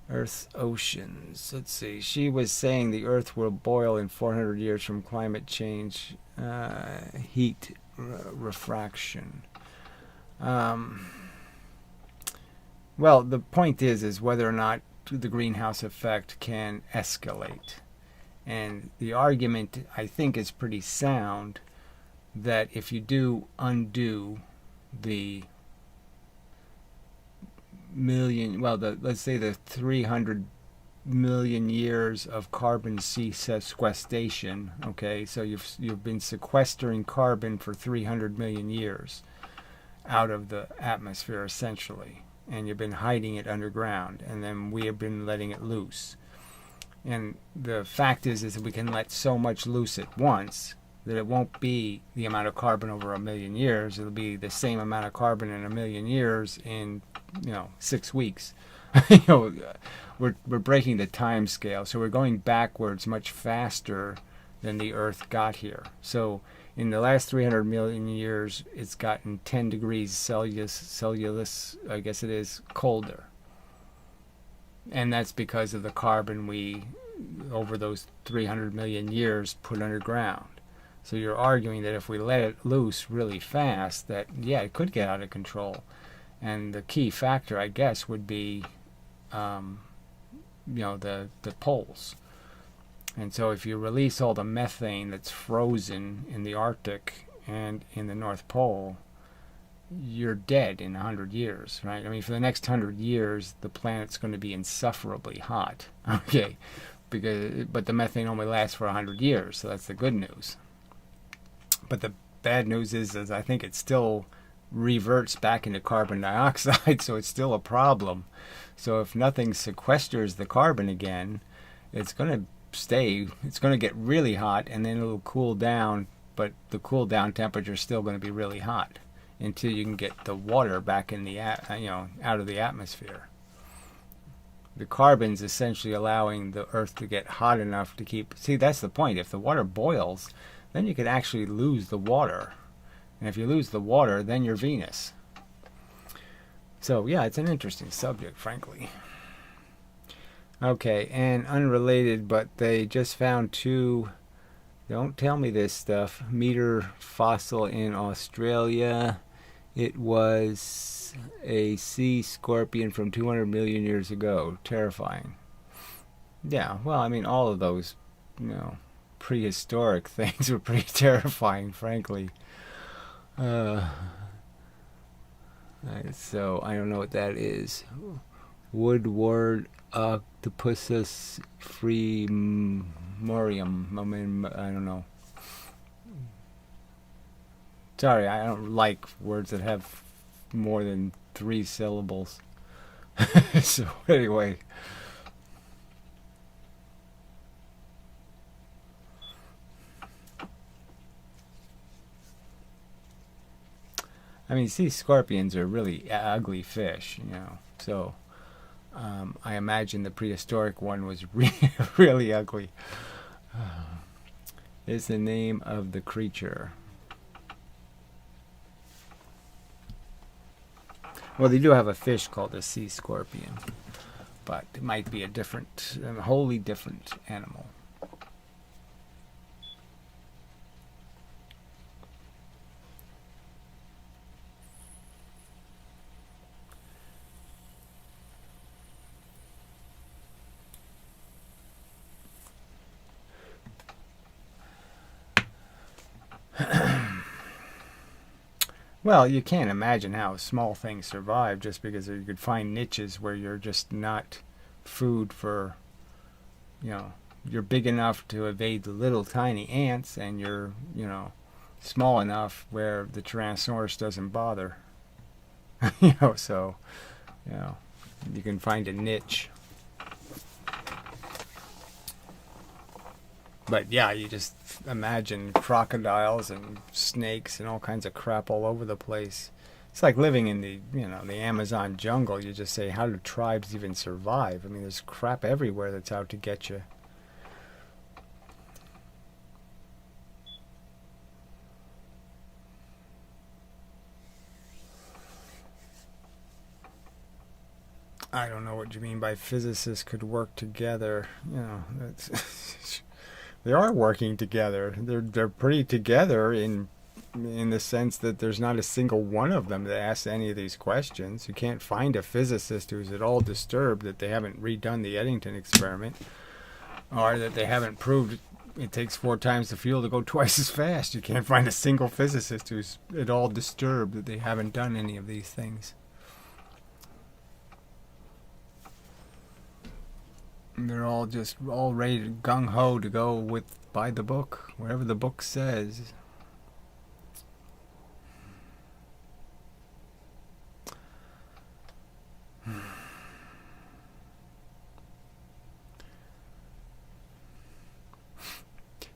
Earth's oceans. Let's see. She was saying the Earth will boil in 400 years from climate change, heat refraction. Well, the point is whether or not the greenhouse effect can escalate. And the argument, I think, is pretty sound that if you do undo the million, well, let's say the 300 million years of carbon sequestration. Okay, so you've been sequestering carbon for 300 million years out of the atmosphere, essentially, and you've been hiding it underground, and then we have been letting it loose. And the fact is that we can let so much loose at once that it won't be the amount of carbon over a million years. It'll be the same amount of carbon in a million years in 6 weeks. We're breaking the time scale, so we're going backwards much faster than the Earth got here. So in the last 300 million years, it's gotten 10 degrees Celsius, I guess it is, colder. And that's because of the carbon we, over those 300 million years, put underground. So you're arguing that if we let it loose really fast, that, yeah, it could get out of control. And the key factor, I guess, would be the poles. And so if you release all the methane that's frozen in the Arctic and in the North Pole, you're dead in 100 years, right? I mean, for the next 100 years, the planet's going to be insufferably hot, okay? But the methane only lasts for 100 years, so that's the good news. But the bad news is I think it still reverts back into carbon dioxide, so it's still a problem. So if nothing sequesters the carbon again, it's going to get really hot, and then it'll cool down, but the cool down temperature is still going to be really hot until you can get the water back in the out of the atmosphere. The carbon's essentially allowing the Earth to get hot enough to keep. See, that's the point. If the water boils, then you could actually lose the water, and if you lose the water, then you're Venus. So yeah, it's an interesting subject, frankly. Okay, and unrelated, but they just found 2, don't tell me this stuff, meter fossil in Australia. It was a sea scorpion from 200 million years ago. Terrifying. Yeah, well, I mean, all of those, prehistoric things were pretty terrifying, frankly. So, I don't know what that is. Woodward Octopusus freemorium. I don't know. Sorry, I don't like words that have more than 3 syllables. So anyway. I mean, sea scorpions are really ugly fish, So I imagine the prehistoric one was really ugly. Is the name of the creature. Well, they do have a fish called a sea scorpion, but it might be a wholly different animal. Well, you can't imagine how small things survive just because you could find niches where you're just not food for, you're big enough to evade the little tiny ants, and you're, small enough where the Tyrannosaurus doesn't bother. So, you can find a niche. But yeah, you just imagine crocodiles and snakes and all kinds of crap all over the place. It's like living in the Amazon jungle. You just say, how do tribes even survive? I mean, there's crap everywhere that's out to get you. I don't know what you mean by physicists could work together. That's they are working together. They're pretty together in the sense that there's not a single one of them that asks any of these questions. You can't find a physicist who's at all disturbed that they haven't redone the Eddington experiment, or that they haven't proved it takes 4 times the fuel to go twice as fast. You can't find a single physicist who's at all disturbed that they haven't done any of these things. They're all just all ready to gung ho to go with by the book, whatever the book says.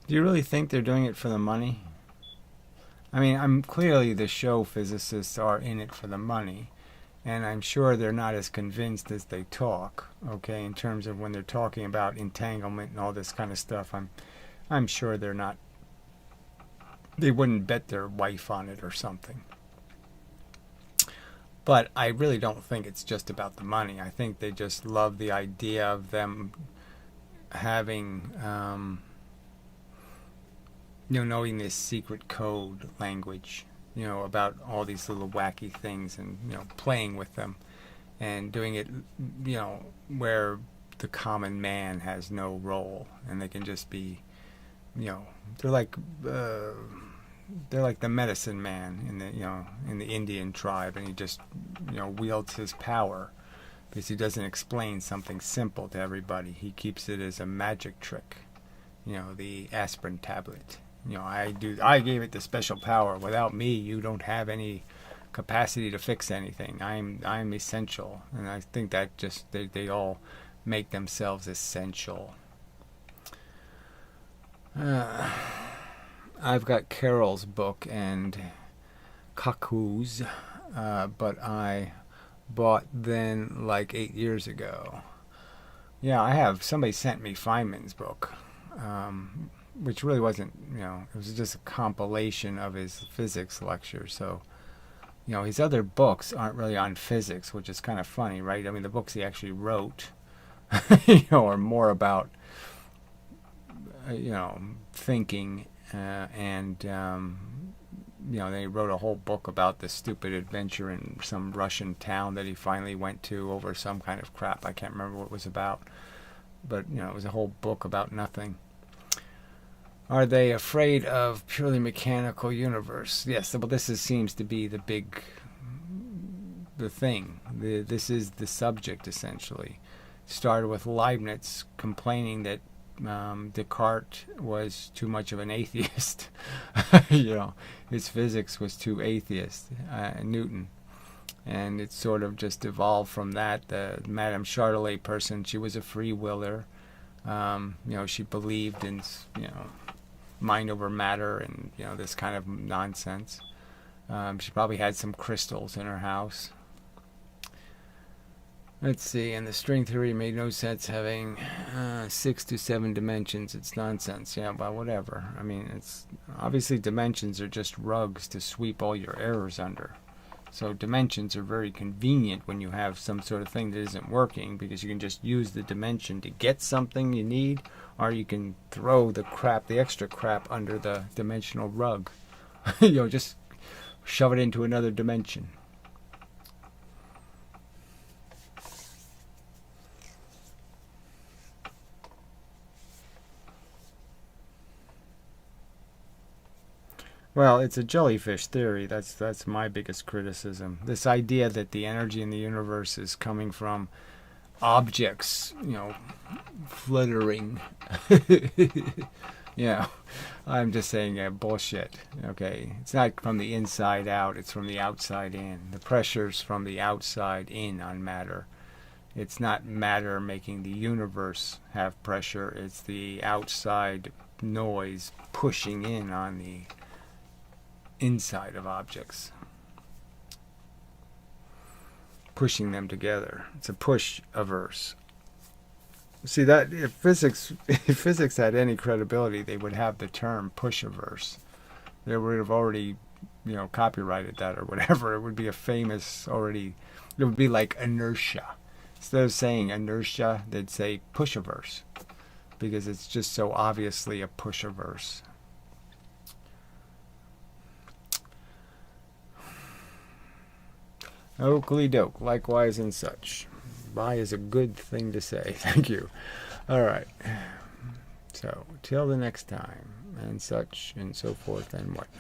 Do you really think they're doing it for the money? I mean, I'm clearly the show physicists are in it for the money, and I'm sure they're not as convinced as they talk. Okay, in terms of when they're talking about entanglement and all this kind of stuff, I'm sure they're not. They wouldn't bet their wife on it or something. But I really don't think it's just about the money. I think they just love the idea of them having. Knowing this secret code language, about all these little wacky things and, playing with them and doing it, where the common man has no role and they can just be, they're like the medicine man in the Indian tribe, and he just, wields his power because he doesn't explain something simple to everybody. He keeps it as a magic trick, the aspirin tablet. I gave it the special power. Without me, you don't have any capacity to fix anything. I'm essential, and I think that just they all make themselves essential. I've got Carol's book and Kaku's, but I bought then like 8 years ago. Yeah, I have. Somebody sent me Feynman's book. Which really wasn't, it was just a compilation of his physics lectures. So, his other books aren't really on physics, which is kind of funny, right? I mean, the books he actually wrote, are more about, thinking, and, they wrote a whole book about the stupid adventure in some Russian town that he finally went to over some kind of crap. I can't remember what it was about. But, it was a whole book about nothing. Are they afraid of purely mechanical universe? Yes, well, seems to be the thing. This is the subject, essentially. Started with Leibniz complaining that Descartes was too much of an atheist. His physics was too atheist. Newton. And it sort of just evolved from that. The Madame Chartelet person, she was a free willer. She believed in, mind over matter and this kind of nonsense. She probably had some crystals in her house. Let's see, and the string theory made no sense having 6 to 7 dimensions. It's nonsense. Yeah, but whatever. I mean, it's obviously dimensions are just rugs to sweep all your errors under. So dimensions are very convenient when you have some sort of thing that isn't working, because you can just use the dimension to get something you need, or you can throw the extra crap under the dimensional rug. Just shove it into another dimension. Well, it's a jellyfish theory. That's my biggest criticism. This idea that the energy in the universe is coming from objects, flittering. I'm just saying bullshit. Okay, it's not from the inside out. It's from the outside in. The pressure's from the outside in on matter. It's not matter making the universe have pressure. It's the outside noise pushing in on the inside of objects, pushing them together. It's a push averse. See, that if physics had any credibility, they would have the term push averse. They would have already, copyrighted that or whatever. It would be a famous already. It would be like inertia. Instead of saying inertia, they'd say push averse, because it's just so obviously a push averse. Oakley doke, likewise and such. Bye is a good thing to say. Thank you. All right. So, till the next time, and such, and so forth, and whatnot.